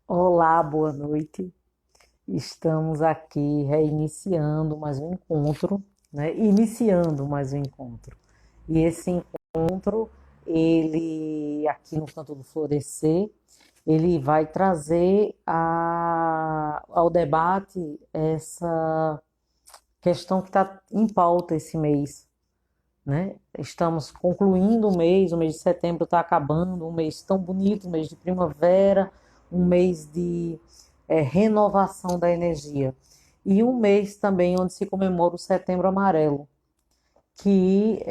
Olá, boa noite. Estamos aqui reiniciando mais um encontro, né? Iniciando mais um encontro. E esse encontro, ele aqui no Canto do Florescer, ele vai trazer ao debate essa questão que está em pauta esse mês, né? Estamos concluindo o mês de setembro está acabando, um mês tão bonito, um mês de primavera, um mês de renovação da energia. E um mês também onde se comemora o Setembro Amarelo, que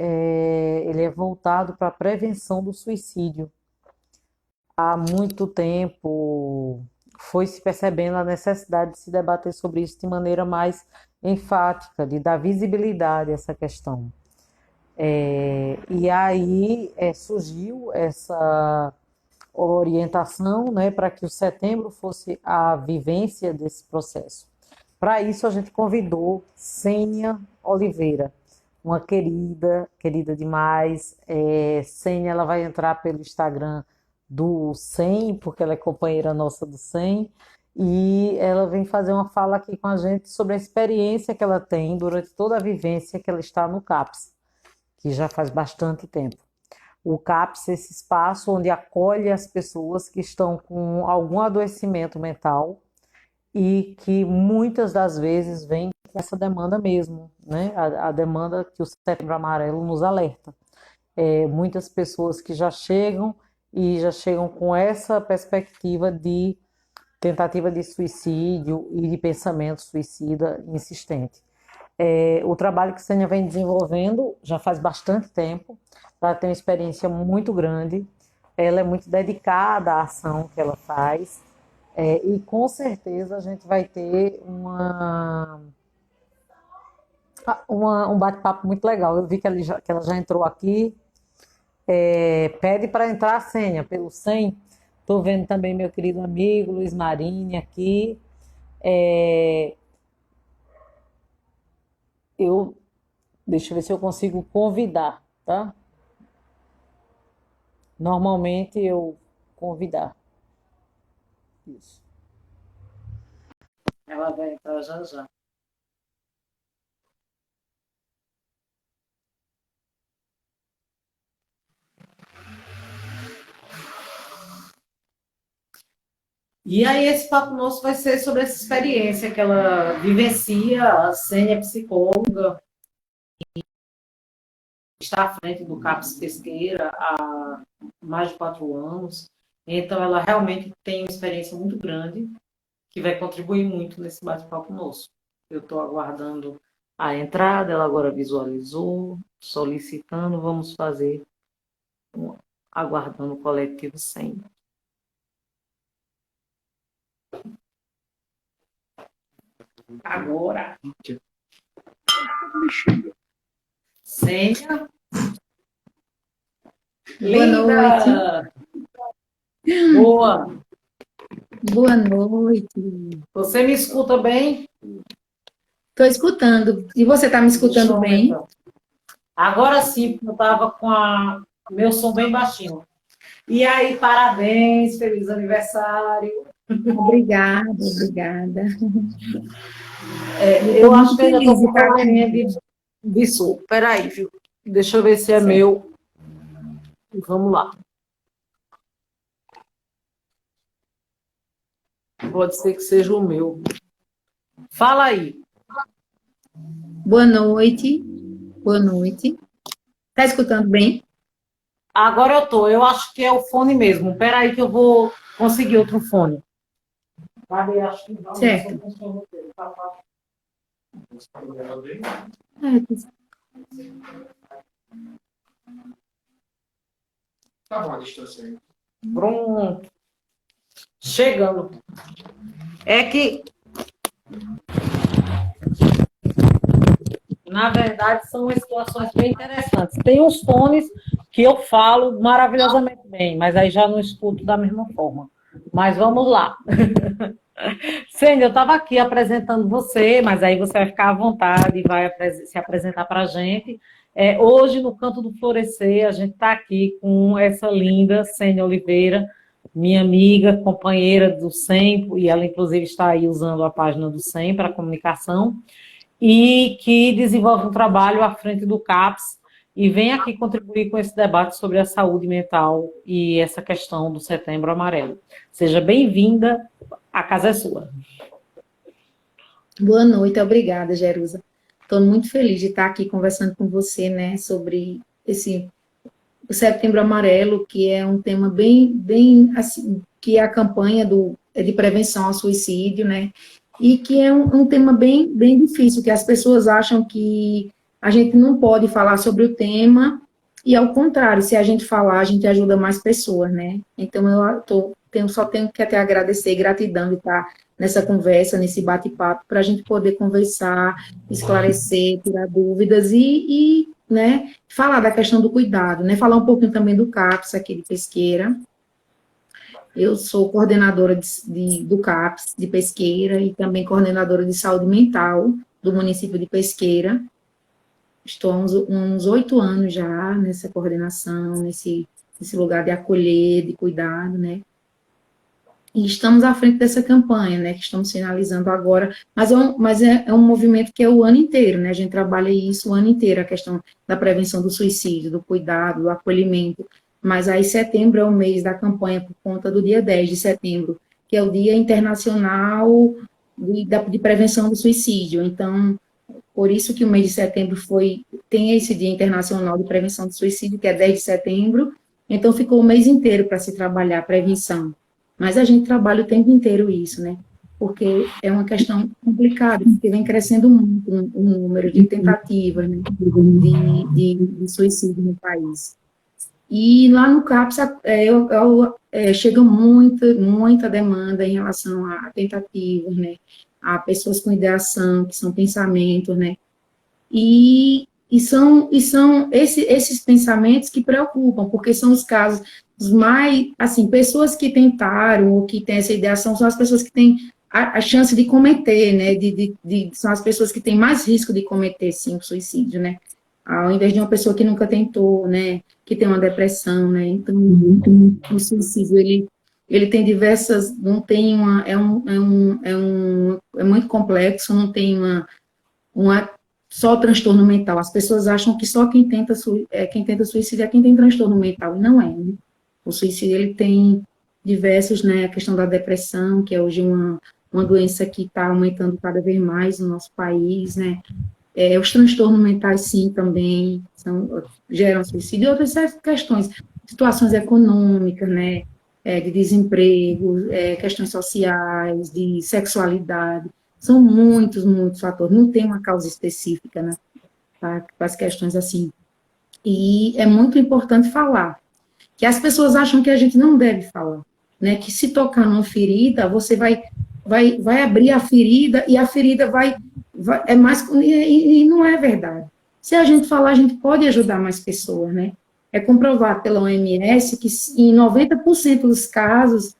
ele é voltado para a prevenção do suicídio. Há muito tempo foi se percebendo a necessidade de se debater sobre isso de maneira mais enfática, de dar visibilidade a essa questão. E aí surgiu essa orientação, né, para que o setembro fosse a vivência desse processo. Para isso, a gente convidou Sênia Oliveira, uma querida, querida demais. Sênia, ela vai entrar pelo Instagram do SEM, porque ela é companheira nossa do SEM, e ela vem fazer uma fala aqui com a gente sobre a experiência que ela tem durante toda a vivência que ela está no CAPS, que já faz bastante tempo. O CAPS é esse espaço onde acolhe as pessoas que estão com algum adoecimento mental e que muitas das vezes vem com essa demanda mesmo, né? A demanda que o Setembro Amarelo nos alerta. Muitas pessoas que já chegam e já chegam com essa perspectiva de tentativa de suicídio e de pensamento suicida insistente. O trabalho que a Sênia vem desenvolvendo já faz bastante tempo, ela tem uma experiência muito grande, ela é muito dedicada à ação que ela faz, e com certeza a gente vai ter um bate-papo muito legal. Eu vi que que ela já entrou aqui. Pede para entrar a Sênia pelo 100. Estou vendo também meu querido amigo Luiz Marini aqui. É, eu Deixa eu ver se eu consigo convidar, tá? Normalmente eu convidar. Isso. Ela vai entrar já já. E aí esse papo nosso vai ser sobre essa experiência que ela vivencia. A Sênia é psicóloga, está à frente do CAPS Pesqueira há mais de 4 anos. Então ela realmente tem uma experiência muito grande que vai contribuir muito nesse bate-papo nosso. Eu estou aguardando a entrada, ela agora visualizou, solicitando, vamos fazer, aguardando o coletivo 100. Agora. Sênia. Boa noite. Linda! Boa! Boa noite. Você me escuta bem? Estou escutando. E você está me escutando bem? Então. Agora sim, porque eu estava com meu som bem baixinho. E aí, parabéns, feliz aniversário. Obrigada, obrigada. Eu acho que ainda estou Feliz de com estar probleminha aqui. de som. Peraí, viu? Deixa eu ver se é Certo. meu. Vamos lá. Pode ser que seja o meu. Fala aí. Boa noite. Boa noite. Está escutando bem? Agora eu tô. Eu acho que é o fone mesmo. Peraí que eu vou conseguir outro fone. Cadê? Acho que não. Certo. Tá bom a distância aí. Pronto. Chegando. É que, na verdade, são situações bem interessantes. Tem uns fones que eu falo maravilhosamente bem, mas aí já não escuto da mesma forma. Mas vamos lá. Sênia, eu estava aqui apresentando você, mas aí você vai ficar à vontade e vai se apresentar para a gente. Hoje, no Canto do Florescer, a gente está aqui com essa linda Sênia Oliveira, minha amiga, companheira do SEM, e ela inclusive está aí usando a página do SEM para comunicação, e que desenvolve um trabalho à frente do CAPS, e vem aqui contribuir com esse debate sobre a saúde mental e essa questão do Setembro Amarelo. Seja bem-vinda, a casa é sua. Boa noite, obrigada, Jerusa. Estou muito feliz de estar aqui conversando com você, né, sobre o Setembro Amarelo, que é um tema bem assim, que é a campanha de prevenção ao suicídio, né, e que é um tema bem difícil, que as pessoas acham que a gente não pode falar sobre o tema, e ao contrário, se a gente falar, a gente ajuda mais pessoas, né. Então, só tenho que até agradecer, gratidão de estar nessa conversa, nesse bate-papo, para a gente poder conversar, esclarecer, tirar dúvidas né, falar da questão do cuidado, né, falar um pouquinho também do CAPS aqui de Pesqueira. Eu sou coordenadora do CAPS de Pesqueira e também coordenadora de saúde mental do município de Pesqueira. Estou há uns 8 anos já nessa coordenação, nesse lugar de acolher, de cuidado, né. E estamos à frente dessa campanha, né, que estamos finalizando agora, mas é um movimento que é o ano inteiro, né, a gente trabalha isso o ano inteiro, a questão da prevenção do suicídio, do cuidado, do acolhimento, mas aí setembro é o mês da campanha por conta do dia 10 de setembro, que é o Dia Internacional de Prevenção do Suicídio, então, por isso que o mês de setembro tem esse Dia Internacional de Prevenção do Suicídio, que é 10 de setembro, então ficou o mês inteiro para se trabalhar a prevenção. Mas a gente trabalha o tempo inteiro isso, né? Porque é uma questão complicada, porque vem crescendo muito o número de tentativas, né, de suicídio no país. E lá no CAPS chega muita demanda em relação a tentativas, né? A pessoas com ideação, que são pensamentos, né? E são esses pensamentos que preocupam, porque são os casos mais, assim, pessoas que tentaram ou que têm essa ideação são as pessoas que têm a chance de cometer, né, são as pessoas que têm mais risco de cometer, sim, o suicídio, né, ao invés de uma pessoa que nunca tentou, né, que tem uma depressão, né, então, o suicídio, ele tem diversas, não tem uma, é muito complexo, não tem uma só transtorno mental, as pessoas acham que só quem tenta suicídio é quem tem transtorno mental, e não é, né? O suicídio, ele tem diversos, né, a questão da depressão, que é hoje uma doença que está aumentando cada vez mais no nosso país, né, os transtornos mentais, sim, também geram suicídio, e outras questões, situações econômicas, né, de desemprego, questões sociais, de sexualidade, são muitos fatores, não tem uma causa específica, né, para as questões assim. E é muito importante falar, que as pessoas acham que a gente não deve falar, né? Que se tocar numa ferida, você vai abrir a ferida e a ferida é mais, e não é verdade. Se a gente falar, a gente pode ajudar mais pessoas, né? É comprovado pela OMS que em 90% dos casos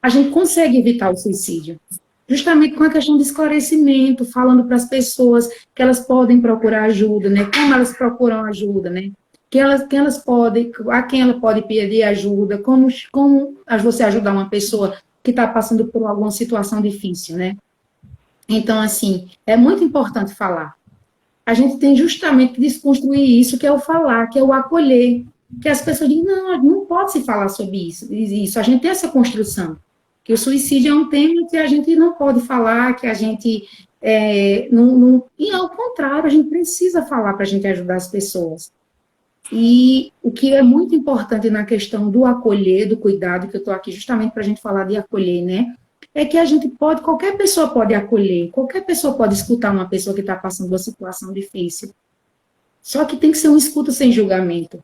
a gente consegue evitar o suicídio, justamente com a questão do esclarecimento, falando para as pessoas que elas podem procurar ajuda, né? Como elas procuram ajuda, né? A quem ela pode pedir ajuda, como você ajudar uma pessoa que está passando por alguma situação difícil, né? Então, assim, é muito importante falar. A gente tem justamente que desconstruir isso, que é o falar, que é o acolher, que as pessoas dizem, não pode se falar sobre isso. A gente tem essa construção, que o suicídio é um tema que a gente não pode falar, que a gente e ao contrário, a gente precisa falar para a gente ajudar as pessoas. E o que é muito importante na questão do acolher, do cuidado, que eu estou aqui justamente para a gente falar de acolher, né? É que a gente qualquer pessoa pode acolher, qualquer pessoa pode escutar uma pessoa que está passando uma situação difícil. Só que tem que ser uma escuta sem julgamento.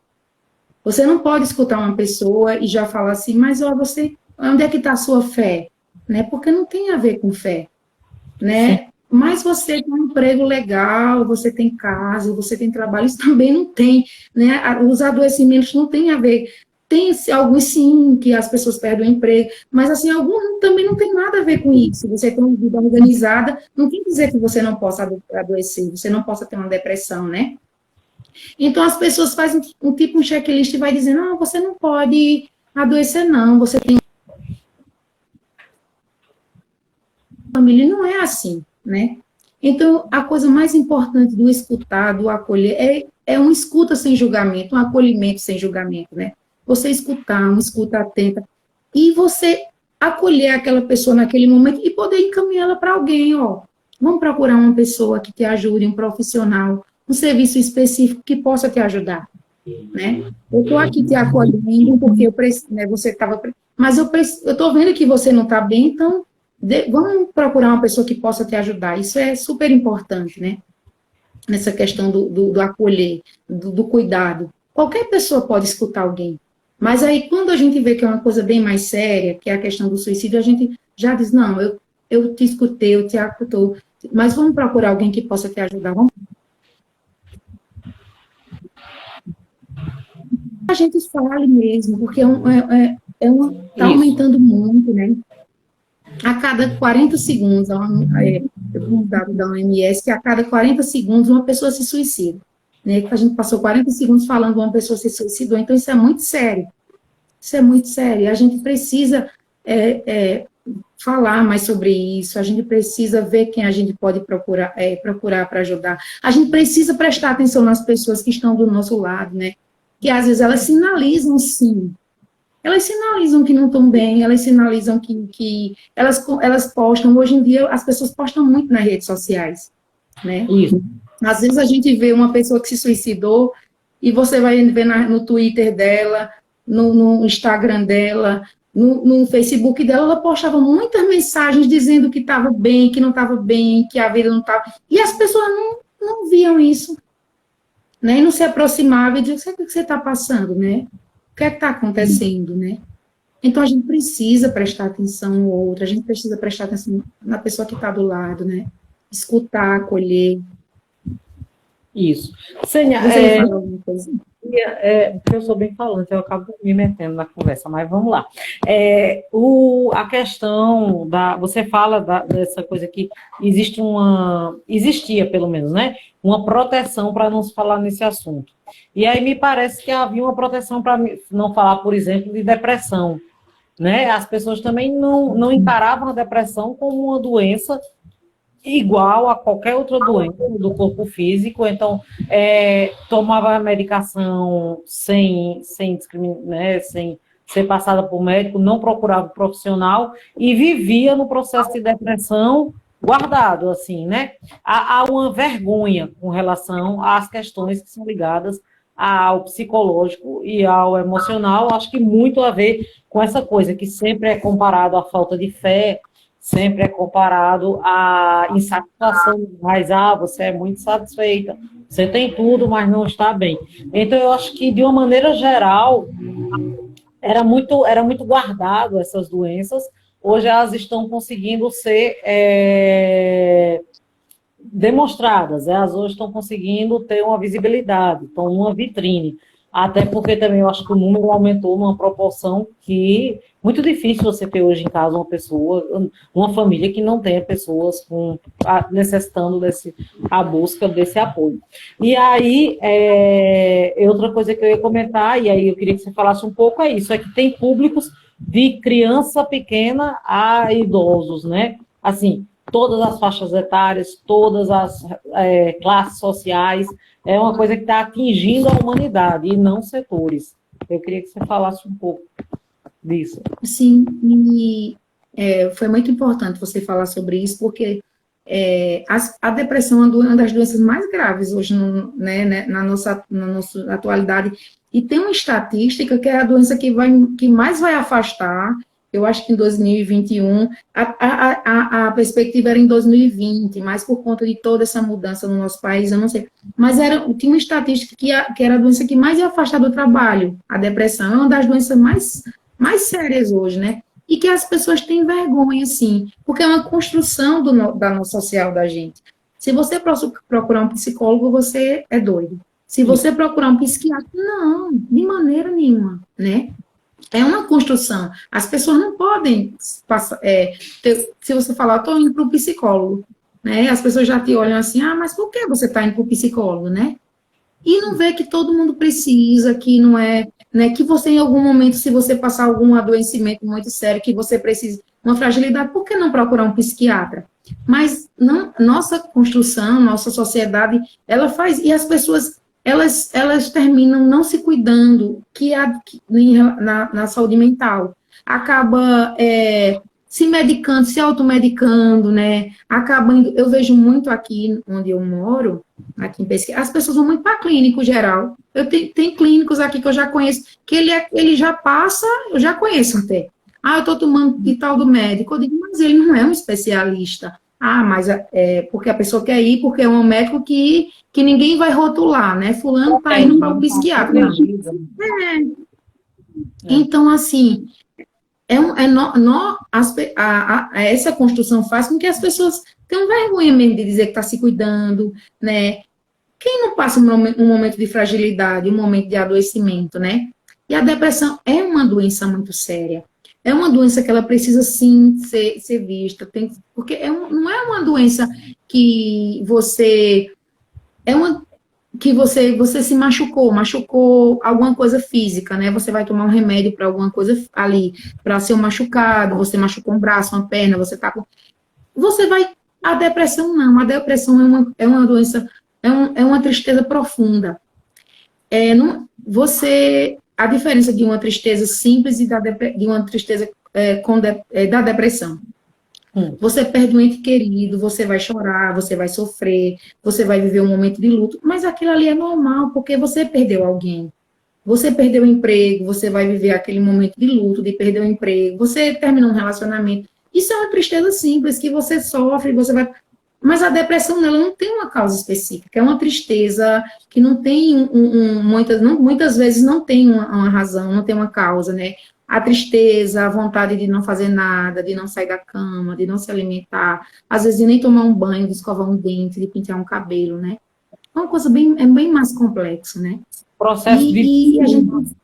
Você não pode escutar uma pessoa e já falar assim, mas onde é que está a sua fé? Né? Porque não tem a ver com fé. Né? Mas você tem um emprego legal, você tem casa, você tem trabalho, isso também não tem, né? Os adoecimentos não têm a ver, tem alguns sim, que as pessoas perdem o emprego, mas assim, alguns também não tem nada a ver com isso, você tem uma vida organizada, não quer dizer que você não possa adoecer, você não possa ter uma depressão, né? Então as pessoas fazem um checklist e vai dizendo, não, você não pode adoecer não, você tem família, não é assim, né? Então, a coisa mais importante do escutar, do acolher, é uma escuta sem julgamento, um acolhimento sem julgamento, né? Você escutar, uma escuta atenta, e você acolher aquela pessoa naquele momento e poder encaminhá-la para alguém, ó. Vamos procurar uma pessoa que te ajude, um profissional, um serviço específico que possa te ajudar, né? Eu estou aqui te acolhendo porque eu preciso, né, você estava... Mas eu estou vendo que você não está bem, então vamos procurar uma pessoa que possa te ajudar. Isso é super importante, né? Nessa questão do acolher, do cuidado. Qualquer pessoa pode escutar alguém. Mas aí, quando a gente vê que é uma coisa bem mais séria, que é a questão do suicídio, a gente já diz, não, eu te escutei, eu te acolho, mas vamos procurar alguém que possa te ajudar. Vamos... A gente fale mesmo, porque está aumentando muito, né? A cada 40 segundos, eu vi um dado da OMS, que a cada 40 segundos uma pessoa se suicida. Né? A gente passou 40 segundos falando de uma pessoa se suicidou, então isso é muito sério. Isso é muito sério. A gente precisa falar mais sobre isso, a gente precisa ver quem a gente pode procurar para ajudar. A gente precisa prestar atenção nas pessoas que estão do nosso lado, né? Que às vezes elas sinalizam sim. Elas sinalizam que não estão bem, elas sinalizam que elas postam. Hoje em dia, as pessoas postam muito nas redes sociais, né? Isso. Às vezes a gente vê uma pessoa que se suicidou e você vai ver no Twitter dela, no Instagram dela, no Facebook dela, ela postava muitas mensagens dizendo que estava bem, que não estava bem, que a vida não estava... E as pessoas não viam isso, né? E não se aproximavam e diziam, o que você está passando, né? O que é que está acontecendo, né? Então, a gente precisa prestar atenção no outro, a gente precisa prestar atenção na pessoa que está do lado, né? Escutar, acolher. Isso. Sênia, Você ia falar alguma coisa? porque eu sou bem falante, eu acabo me metendo na conversa, mas vamos lá. A questão você fala dessa coisa que existia pelo menos, né? Uma proteção para não se falar nesse assunto. E aí me parece que havia uma proteção para não falar, por exemplo, de depressão, né? As pessoas também não encaravam a depressão como uma doença igual a qualquer outra doença do corpo físico, então tomava a medicação sem ser passada por médico, não procurava profissional e vivia no processo de depressão guardado, assim, né? Há uma vergonha com relação às questões que são ligadas ao psicológico e ao emocional, acho que muito a ver com essa coisa que sempre é comparado à falta de fé, sempre é comparado à insatisfação, mas você é muito satisfeita, você tem tudo, mas não está bem. Então, eu acho que, de uma maneira geral, era muito guardado essas doenças, hoje elas estão conseguindo ser demonstradas, elas hoje estão conseguindo ter uma visibilidade, estão numa vitrine, até porque também eu acho que o número aumentou numa proporção que muito difícil você ter hoje em casa uma família que não tenha pessoas necessitando a busca desse apoio. E aí, outra coisa que eu ia comentar, e aí eu queria que você falasse um pouco, é que tem públicos de criança pequena a idosos, né? Assim, todas as faixas etárias, todas as classes sociais, é uma coisa que está atingindo a humanidade e não setores. Eu queria que você falasse um pouco disso. Sim, e foi muito importante você falar sobre isso, porque a depressão é uma das doenças mais graves hoje na nossa atualidade. E tem uma estatística que é a doença que mais vai afastar. Eu acho que em 2021, a perspectiva era em 2020, mas por conta de toda essa mudança no nosso país, eu não sei. Mas tinha uma estatística que era a doença que mais ia afastar do trabalho. A depressão é uma das doenças mais sérias hoje, né? E que as pessoas têm vergonha, sim, porque é uma construção da nossa social da gente. Se você procurar um psicólogo, você é doido. Se você procurar um psiquiatra, não, de maneira nenhuma, né? É uma construção. As pessoas não podem passar. Se você falar, estou indo para o psicólogo, né? As pessoas já te olham assim, mas por que você está indo para o psicólogo, né? E não vê que todo mundo precisa, que não é, né? Que você, em algum momento, se você passar algum adoecimento muito sério, que você precisa, uma fragilidade, por que não procurar um psiquiatra? Mas não, nossa construção, nossa sociedade, ela faz, e as pessoas, elas terminam não se cuidando na saúde mental. Acaba se medicando, se automedicando, né? Acaba eu vejo muito aqui onde eu moro, aqui em Pesquisa, as pessoas vão muito para clínico geral. Tem clínicos aqui que eu já conheço, que ele já passa, eu já conheço até. Ah, eu estou tomando de tal do médico. Eu digo, mas ele não é um especialista. Ah, mas porque a pessoa quer ir, porque é um médico que ninguém vai rotular, né? Fulano está indo para o psiquiatra. Não. Então, assim, essa construção faz com que as pessoas tenham vergonha mesmo de dizer que está se cuidando, né? Quem não passa um momento de fragilidade, um momento de adoecimento, né? E a depressão é uma doença muito séria. É uma doença que ela precisa, sim, ser vista. Porque não é uma doença que você... você se machucou alguma coisa física, né? Você vai tomar um remédio para alguma coisa ali, para ser um machucado, você machucou um braço, uma perna, você tá com... Você vai... A depressão não. A depressão é uma doença, é uma tristeza profunda. A diferença de uma tristeza simples e de uma tristeza da depressão. Você perde um ente querido, você vai chorar, você vai sofrer, você vai viver um momento de luto, mas aquilo ali é normal, porque você perdeu alguém. Você perdeu o emprego, você vai viver aquele momento de luto, de perder o emprego, você terminou um relacionamento. Isso é uma tristeza simples, que você sofre, você vai... Mas a depressão, ela não tem uma causa específica, é uma tristeza que não tem muitas vezes não tem uma razão, não tem uma causa, né? A tristeza, a vontade de não fazer nada, de não sair da cama, de não se alimentar, às vezes de nem tomar um banho, de escovar um dente, de pentear um cabelo, né? É uma coisa bem mais complexa, né? Processo e a gente...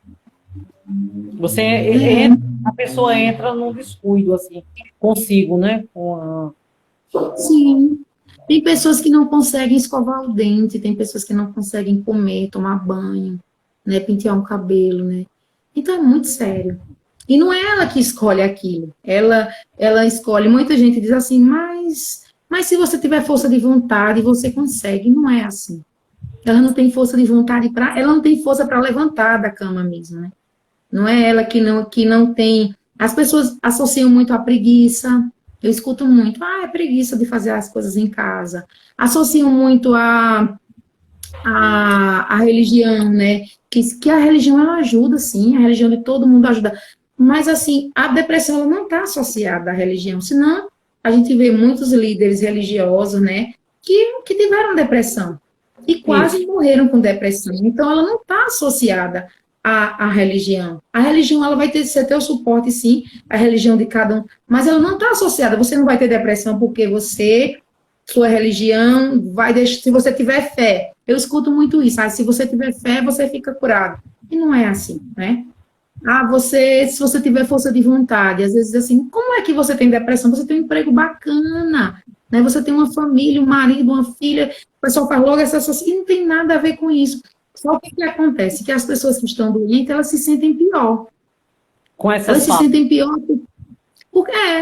A pessoa entra num descuido, assim, consigo, né? Sim. Tem pessoas que não conseguem escovar o dente, tem pessoas que não conseguem comer, tomar banho, né? Pentear um cabelo, né? Então é muito sério. E não é ela que escolhe aquilo. Ela escolhe. Muita gente diz assim, mas se você tiver força de vontade, você consegue. Não é assim. Ela não tem força de vontade ela não tem força para levantar da cama mesmo, né? Não é ela que não tem. As pessoas associam muito a preguiça. Eu escuto muito, é preguiça de fazer as coisas em casa. Associam muito a religião, né? Que a religião, ela ajuda, sim, a religião de todo mundo ajuda. Mas, assim, a depressão, ela não está associada à religião, senão a gente vê muitos líderes religiosos, né, que tiveram depressão e quase morreram com depressão. Então, ela não está associada à religião. A religião, ela vai ter o suporte, sim, a religião de cada um, mas ela não está associada. Você não vai ter depressão porque sua religião vai deixar, se você tiver fé. Eu escuto muito isso. Se você tiver fé, você fica curado. E não é assim, né? Se você tiver força de vontade, às vezes assim, como é que você tem depressão? Você tem um emprego bacana, né? Você tem uma família, um marido, uma filha, o pessoal faz logo essa associação, e não tem nada a ver com isso. Só o que acontece? Que as pessoas que estão doentes, elas se sentem pior. Com essas elas se sentem pior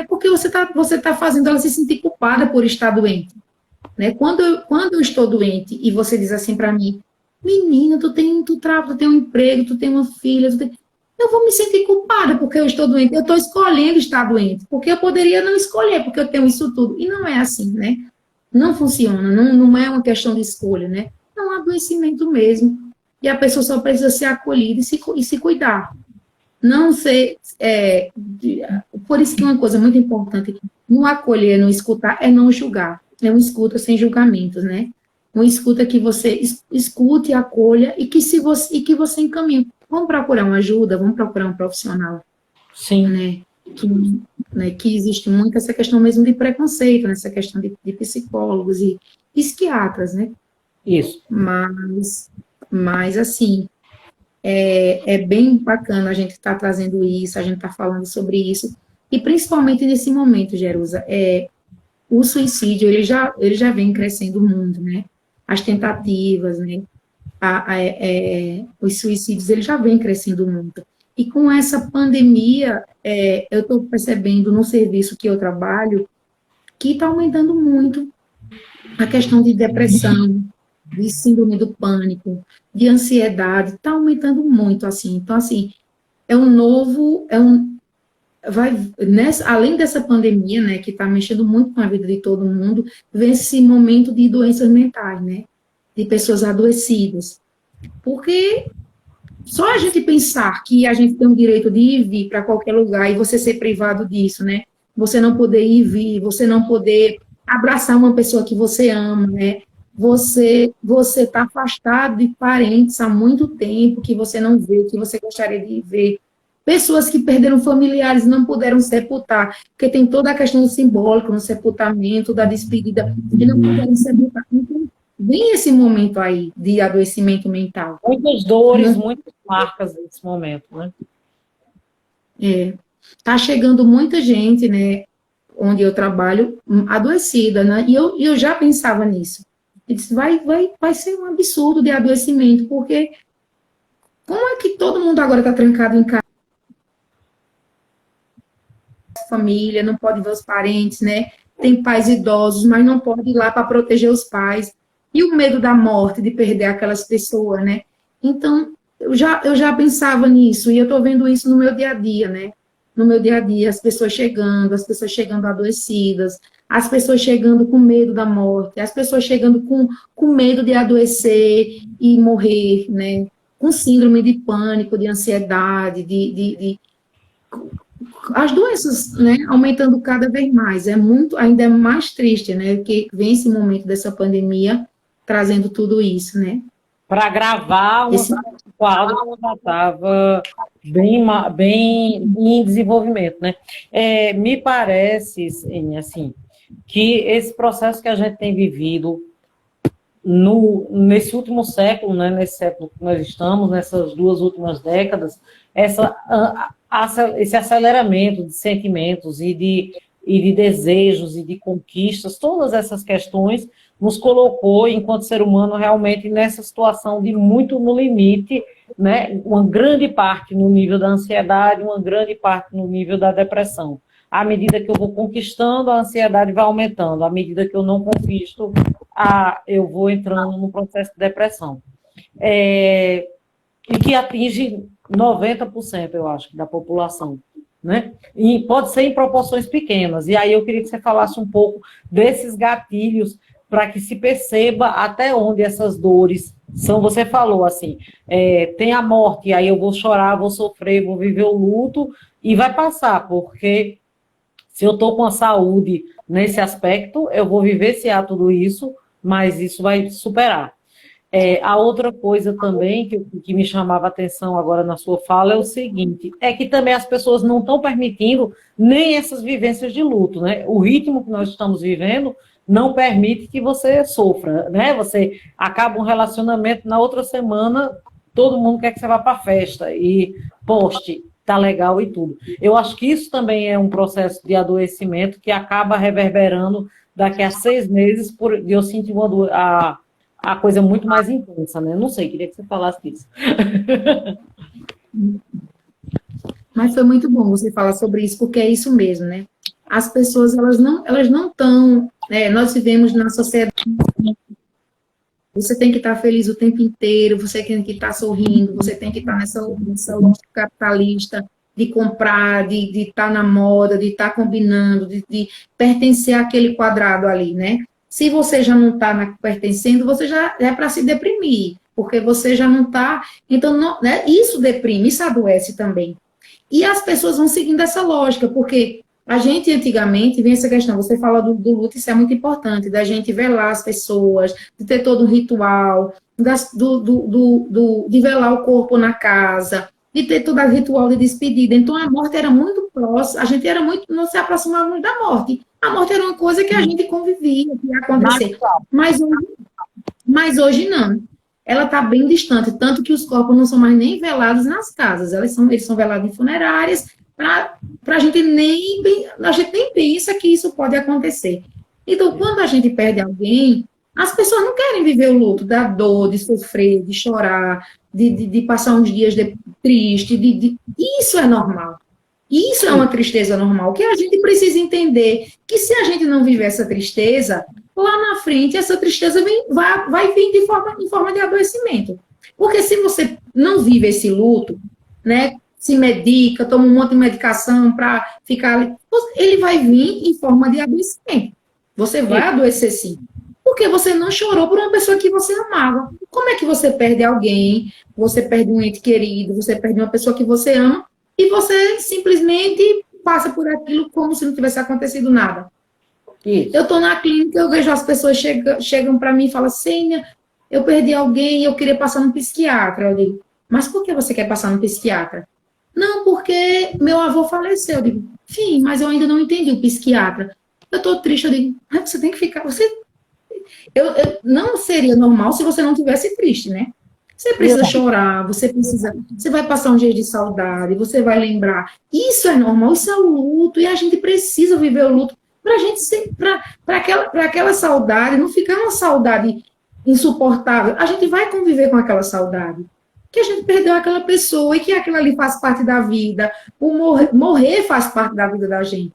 porque você tá fazendo ela se sentir culpada por estar doente. Né? Quando eu estou doente e você diz assim para mim, menina, tu tem um emprego, tu tem uma filha, eu vou me sentir culpada porque eu estou doente. Eu estou escolhendo estar doente, porque eu poderia não escolher, porque eu tenho isso tudo. E não é assim, né? Não funciona, não é uma questão de escolha, né? É um adoecimento mesmo. E a pessoa só precisa ser acolhida e se cuidar. Não ser... por isso que uma coisa muito importante, no acolher, no escutar, é não julgar. É uma escuta sem julgamentos, né? Uma escuta que você escute, acolha e que você encaminhe. Vamos procurar uma ajuda, vamos procurar um profissional. Sim. Que existe muito essa questão mesmo de preconceito, nessa questão de psicólogos e psiquiatras, né? Isso. Mas assim, é bem bacana a gente estar trazendo isso, a gente estar falando sobre isso, e principalmente nesse momento, Jerusa, o suicídio, ele já vem crescendo no mundo, né? As tentativas, né? Os suicídios, ele já vem crescendo muito. E com essa pandemia, eu estou percebendo no serviço que eu trabalho que está aumentando muito a questão de depressão, de síndrome do pânico, de ansiedade, está aumentando muito, assim. Então, assim, além dessa pandemia, né, que está mexendo muito com a vida de todo mundo, vem esse momento de doenças mentais, né, de pessoas adoecidas. Porque só a gente pensar que a gente tem o direito de ir e vir para qualquer lugar e você ser privado disso, né, você não poder ir e vir, você não poder abraçar uma pessoa que você ama, né, você está afastado de parentes há muito tempo que você não vê, que você gostaria de ver. Pessoas que perderam familiares não puderam sepultar, porque tem toda a questão do simbólico no sepultamento, da despedida, e não puderam sepultar. Então, vem esse momento aí de adoecimento mental. Muitas dores, muitas marcas nesse momento, né? Tá chegando muita gente, né, onde eu trabalho, adoecida, né? E eu já pensava nisso. Eu disse, vai ser um absurdo de adoecimento, porque como é que todo mundo agora está trancado em casa? Família, não pode ver os parentes, né? Tem pais idosos, mas não pode ir lá para proteger os pais. E o medo da morte, de perder aquelas pessoas, né? Então, eu já pensava nisso, e eu estou vendo isso no meu dia a dia, né? No meu dia a dia, as pessoas chegando adoecidas, as pessoas chegando com medo da morte, as pessoas chegando com medo de adoecer e morrer, né? Com síndrome de pânico, de ansiedade, as doenças, né, aumentando cada vez mais. Ainda é mais triste, né, que vem esse momento dessa pandemia trazendo tudo isso, né? Para gravar um quadro que já estava bem em desenvolvimento, né? Me parece, assim, que esse processo que a gente tem vivido nesse último século, né, nesse século que nós estamos, nessas 2 últimas décadas, esse aceleramento de sentimentos e de desejos e de conquistas, todas essas questões nos colocou, enquanto ser humano, realmente nessa situação de muito no limite, né, uma grande parte no nível da ansiedade, uma grande parte no nível da depressão. À medida que eu vou conquistando, a ansiedade vai aumentando. À medida que eu não conquisto, eu vou entrando no processo de depressão. E que atinge 90%, eu acho, da população. Né? E pode ser em proporções pequenas. E aí eu queria que você falasse um pouco desses gatilhos para que se perceba até onde essas dores são. Você falou assim, tem a morte, aí eu vou chorar, vou sofrer, vou viver o luto e vai passar, porque se eu estou com a saúde nesse aspecto, eu vou vivenciar tudo isso, mas isso vai superar. A outra coisa também que me chamava a atenção agora na sua fala é o seguinte, é que também as pessoas não estão permitindo nem essas vivências de luto, né? O ritmo que nós estamos vivendo não permite que você sofra, né? Você acaba um relacionamento, na outra semana todo mundo quer que você vá para a festa e poste, tá legal e tudo. Eu acho que isso também é um processo de adoecimento que acaba reverberando daqui a 6 meses, de eu sentir a coisa muito mais intensa, né? Não sei, queria que você falasse disso. Mas foi muito bom você falar sobre isso, porque é isso mesmo, né? As pessoas, elas não estão... nós vivemos na sociedade... Você tem que estar feliz o tempo inteiro, você tem que estar sorrindo, você tem que estar nessa lógica capitalista de comprar, de estar na moda, de estar combinando, de pertencer àquele quadrado ali, né? Se você já não está pertencendo, você já é para se deprimir, porque você já não está... Então, né, isso deprime, isso adoece também. E as pessoas vão seguindo essa lógica, porque a gente, antigamente, vem essa questão, você fala do luto, isso é muito importante, da gente velar as pessoas, de ter todo um ritual, de velar o corpo na casa, de ter todo o ritual de despedida. Então, a morte era muito próxima, a gente não se aproximava muito da morte. A morte era uma coisa que a gente convivia, que ia acontecer. Mas hoje não. Ela está bem distante, tanto que os corpos não são mais nem velados nas casas, eles são velados em funerárias, a gente nem pensa que isso pode acontecer. Então, quando a gente perde alguém, as pessoas não querem viver o luto da dor, de sofrer, de chorar, de passar uns dias triste, isso é normal. Isso é uma tristeza normal, que a gente precisa entender que se a gente não viver essa tristeza, lá na frente essa tristeza vai vir em forma de adoecimento. Porque se você não vive esse luto, né, se medica, toma um monte de medicação para ficar ali, ele vai vir em forma de adoecimento. Você vai adoecer sim. Porque você não chorou por uma pessoa que você amava. Como é que você perde alguém, você perde um ente querido, você perde uma pessoa que você ama, e você simplesmente passa por aquilo como se não tivesse acontecido nada. Isso. Eu estou na clínica, eu vejo as pessoas chegam para mim e falam, Sênia, eu perdi alguém, eu queria passar no psiquiatra. Eu digo, mas por que você quer passar no psiquiatra? Não, porque meu avô faleceu. Eu digo, sim, mas eu ainda não entendi o psiquiatra. Eu estou triste, eu digo, você tem que ficar, não seria normal se você não tivesse triste, né? Você precisa chorar, você vai passar um dia de saudade, você vai lembrar. Isso é normal, isso é o luto, e a gente precisa viver o luto para aquela saudade não ficar uma saudade insuportável. A gente vai conviver com aquela saudade, que a gente perdeu aquela pessoa e que aquilo ali faz parte da vida. O morrer faz parte da vida da gente.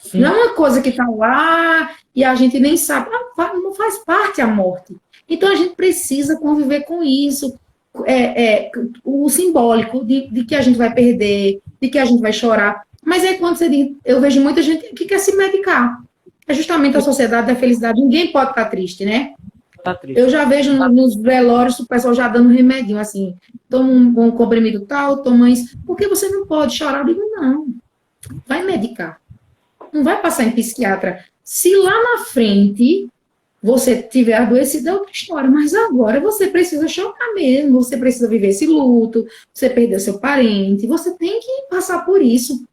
Sim. Não é uma coisa que está lá e a gente nem sabe. Não faz parte a morte. Então, a gente precisa conviver com isso, o simbólico de que a gente vai perder, de que a gente vai chorar. Mas é quando você diz, eu vejo muita gente que quer se medicar. É justamente a sociedade da felicidade. Ninguém pode estar triste, né? Tá triste. Eu já vejo nos velórios o pessoal já dando remedinho, assim, toma um comprimido tal, toma isso. Porque você não pode chorar? Eu digo, não. Vai medicar. Não vai passar em psiquiatra. Se lá na frente você tiver adoecido, é outra história, mas agora você precisa chorar mesmo, você precisa viver esse luto, você perdeu seu parente, você tem que passar por isso.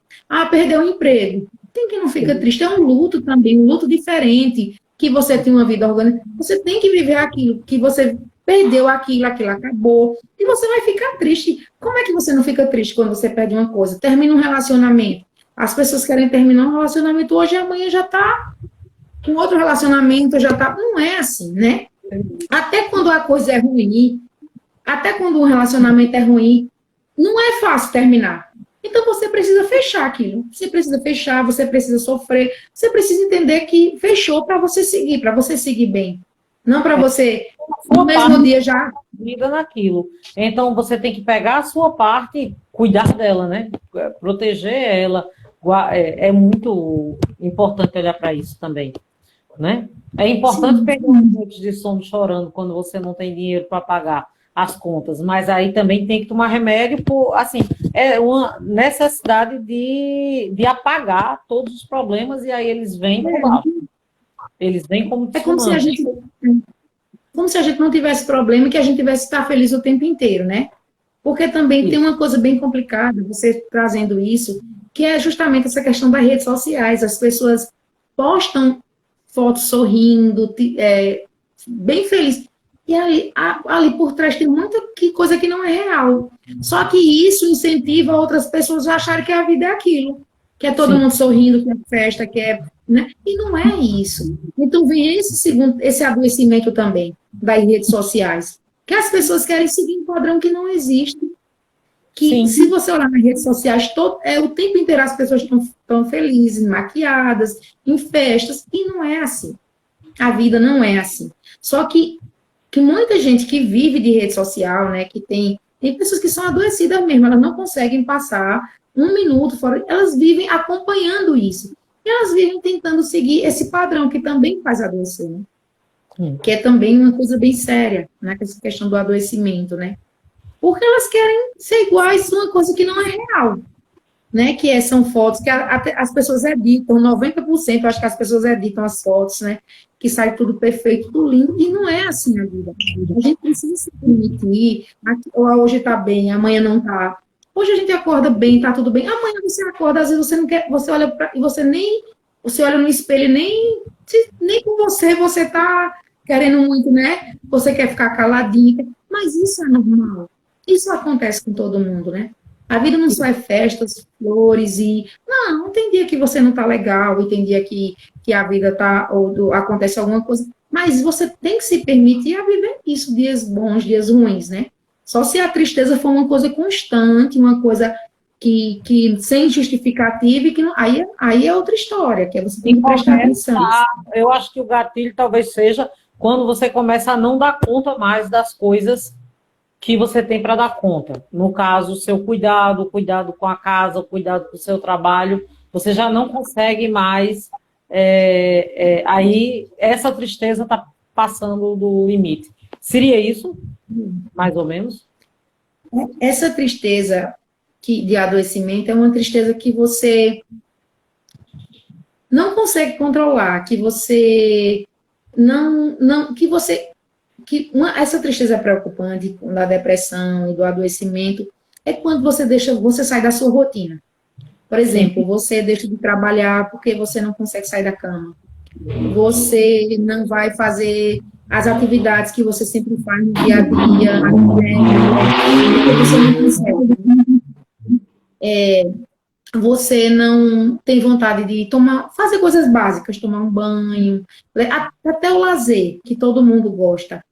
Perdeu o emprego. Tem que não fica triste, é um luto também, um luto diferente, que você tem uma vida orgânica, você tem que viver aquilo, que você perdeu aquilo acabou, e você vai ficar triste. Como é que você não fica triste quando você perde uma coisa? Termina um relacionamento. As pessoas querem terminar um relacionamento hoje e amanhã já está com outro relacionamento, já está... Não é assim, né? Até quando a coisa é ruim, até quando um relacionamento é ruim, não é fácil terminar. Então você precisa fechar aquilo. Você precisa fechar, você precisa sofrer, você precisa entender que fechou para você seguir bem. Não para você, no mesmo dia já... Vida naquilo. Então você tem que pegar a sua parte e cuidar dela, né? Proteger ela. É muito importante olhar para isso também, né? É importante pegar um monte de sono chorando quando você não tem dinheiro para pagar as contas, mas aí também tem que tomar remédio assim, é uma necessidade de apagar todos os problemas e aí eles vêm por baixo. Eles vêm como como se a gente não tivesse problema e que a gente tivesse que estar feliz o tempo inteiro, né? Porque também tem uma coisa bem complicada, você trazendo isso, que é justamente essa questão das redes sociais. As pessoas postam fotos sorrindo, bem felizes. E ali por trás tem muita coisa que não é real. Só que isso incentiva outras pessoas a acharem que a vida é aquilo. Que é todo mundo sorrindo, que é festa, que é... Né? E não é isso. Então vem esse adoecimento também das redes sociais. Que as pessoas querem seguir um padrão que não existe. Que se você olhar nas redes sociais, o tempo inteiro as pessoas estão felizes, maquiadas, em festas, e não é assim. A vida não é assim. Só que muita gente que vive de rede social, né, que tem pessoas que são adoecidas mesmo, elas não conseguem passar um minuto fora, elas vivem acompanhando isso. E elas vivem tentando seguir esse padrão que também faz adoecer, né? Que é também uma coisa bem séria, né, essa questão do adoecimento, né? Porque elas querem ser iguais a uma coisa que não é real, né? São fotos que as pessoas editam, 90% eu acho que as pessoas editam as fotos, né? Que sai tudo perfeito, tudo lindo, e não é assim a vida. A gente precisa se permitir, hoje está bem, amanhã não está. Hoje a gente acorda bem, está tudo bem, amanhã você acorda, às vezes você não quer, você olha e você olha no espelho e nem com você está querendo muito, né? Você quer ficar caladinha, mas isso é normal. Isso acontece com todo mundo, né? A vida não só é festas, flores e... Não, tem dia que você não tá legal e tem dia que a vida tá... ou acontece alguma coisa. Mas você tem que se permitir a viver isso, dias bons, dias ruins, né? Só se a tristeza for uma coisa constante, uma coisa que sem justificativa, e que não, aí é outra história, que você tem E que prestar começa, atenção. eu acho que o gatilho talvez seja quando você começa a não dar conta mais das coisas que você tem para dar conta. No caso, o seu cuidado, o cuidado com a casa, o cuidado com o seu trabalho, você já não consegue mais. Aí essa tristeza está passando do limite. Seria isso, mais ou menos? Essa tristeza de adoecimento é uma tristeza que você não consegue controlar, que você não que você essa tristeza preocupante da depressão e do adoecimento é quando você sai da sua rotina. Por exemplo, você deixa de trabalhar porque você não consegue sair da cama. Você não vai fazer as atividades que você sempre faz no dia a dia, porque você não consegue. Você não tem vontade de fazer coisas básicas, tomar um banho, até o lazer, que todo mundo gosta.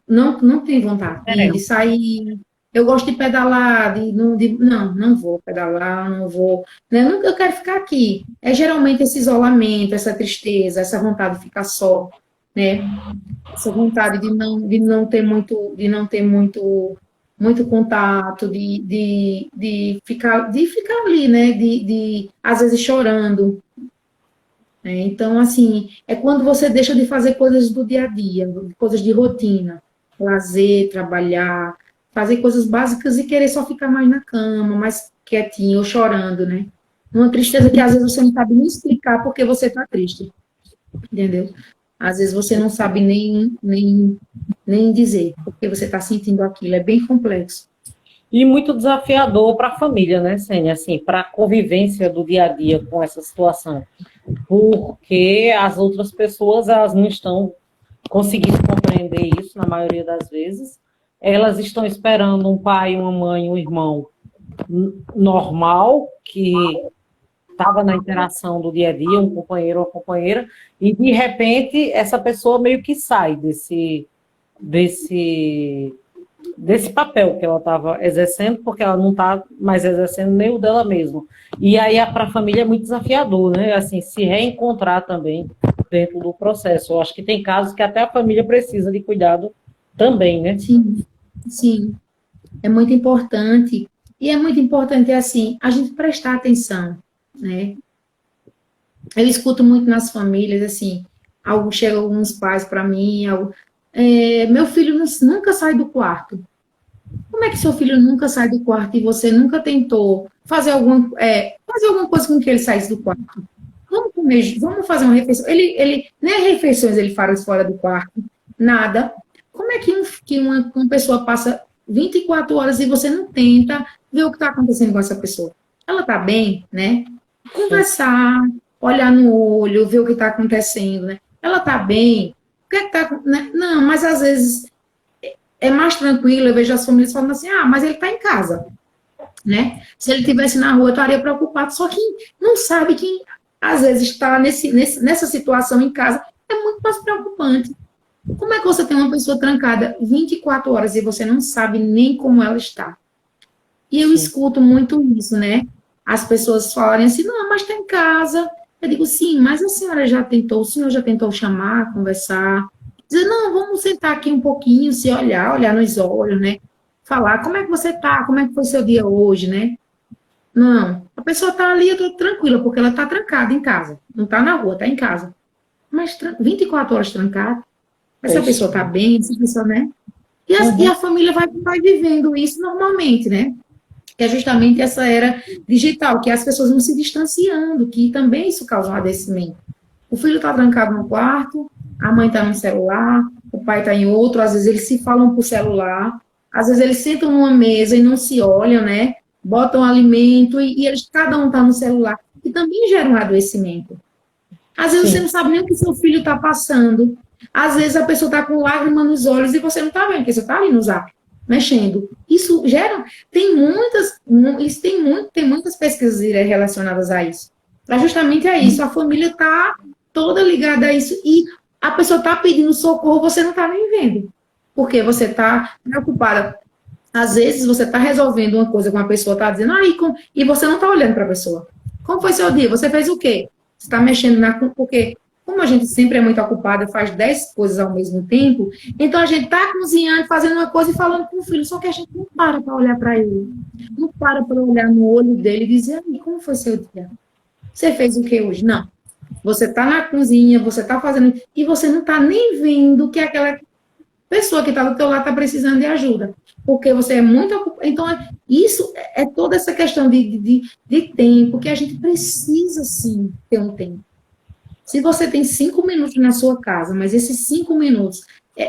Não tem vontade de sair. Eu gosto de pedalar, não vou pedalar, não vou. Né? Eu quero ficar aqui. É geralmente esse isolamento, essa tristeza, essa vontade de ficar só, né? Essa vontade de não ter muito contato, de ficar ali, né? Às vezes chorando. Né? Então, assim, é quando você deixa de fazer coisas do dia a dia, coisas de rotina, lazer, trabalhar, fazer coisas básicas e querer só ficar mais na cama, mais quietinho, ou chorando, né? Uma tristeza que às vezes você não sabe nem explicar porque você está triste, entendeu? Às vezes você não sabe nem dizer porque você está sentindo aquilo, é bem complexo. E muito desafiador para a família, né, Sênia? Assim, para a convivência do dia a dia com essa situação. Porque as outras pessoas, elas não estão conseguindo compreender isso, na maioria das vezes. Elas estão esperando um pai, uma mãe, um irmão normal, que estava na interação do dia a dia, um companheiro ou uma companheira, e de repente essa pessoa meio que sai desse papel que ela estava exercendo, porque ela não está mais exercendo nem o dela mesma. E aí para a família é muito desafiador, né? Assim, se reencontrar também dentro do processo. Eu acho que tem casos que até a família precisa de cuidado também, né? Sim, sim. É muito importante. E é muito importante, assim, a gente prestar atenção, né? Eu escuto muito nas famílias, assim, chegam alguns pais para mim, meu filho nunca sai do quarto. Como é que seu filho nunca sai do quarto e você nunca tentou fazer alguma coisa com que ele saísse do quarto? Vamos comer, vamos fazer uma refeição. Ele nem refeições ele faz fora do quarto, nada. Como é que uma pessoa passa 24 horas e você não tenta ver o que está acontecendo com essa pessoa? Ela está bem, né? Conversar, olhar no olho, ver o que está acontecendo, né? Ela está bem? O que está, né? Não, mas às vezes é mais tranquilo. Eu vejo as famílias falando assim, mas ele está em casa, né? Se ele estivesse na rua, eu estaria preocupado. Só que não sabe que às vezes está nessa situação em casa é muito mais preocupante. Como é que você tem uma pessoa trancada 24 horas e você não sabe nem como ela está? E eu escuto muito isso, né? As pessoas falarem assim, não, mas está em casa. Eu digo, sim, mas o senhor já tentou chamar, conversar, dizer, não, vamos sentar aqui um pouquinho, se olhar nos olhos, né? Falar, como é que você está? Como é que foi seu dia hoje, né? Não, a pessoa está ali, eu estou tranquila, porque ela está trancada em casa. Não está na rua, está em casa. Mas 24 horas trancada, essa pessoa está bem, essa pessoa, né? E a família vai vivendo isso normalmente, né? Que é justamente essa era digital, que as pessoas vão se distanciando, que também isso causa um adoecimento. O filho está trancado no quarto, a mãe está no celular, o pai está em outro, às vezes eles se falam por celular, às vezes eles sentam numa mesa e não se olham, né? Botam alimento e cada um está no celular, que também gera um adoecimento. Às vezes você não sabe nem o que seu filho está passando. Às vezes a pessoa está com lágrima nos olhos e você não está vendo, porque você está ali no zap, mexendo. Isso gera... Tem muitas pesquisas relacionadas a isso. Justamente a isso. A família está toda ligada a isso e a pessoa está pedindo socorro, você não está nem vendo. Porque você está preocupada Às vezes você está resolvendo uma coisa com a pessoa, está dizendo, e você não está olhando para a pessoa. Como foi seu dia? Você fez o quê? Você está mexendo porque, como a gente sempre é muito ocupada, faz 10 coisas ao mesmo tempo, então a gente está cozinhando, fazendo uma coisa e falando com o filho, só que a gente não para olhar para ele. Não para olhar no olho dele e dizer, como foi seu dia? Você fez o que hoje? Não. Você está na cozinha, você está fazendo, e você não está nem vendo que aquela pessoa que está do teu lado está precisando de ajuda, porque você é muito ocupado. Então, isso é toda essa questão de tempo, que a gente precisa, sim, ter um tempo. Se você tem 5 minutos na sua casa, mas esses 5 minutos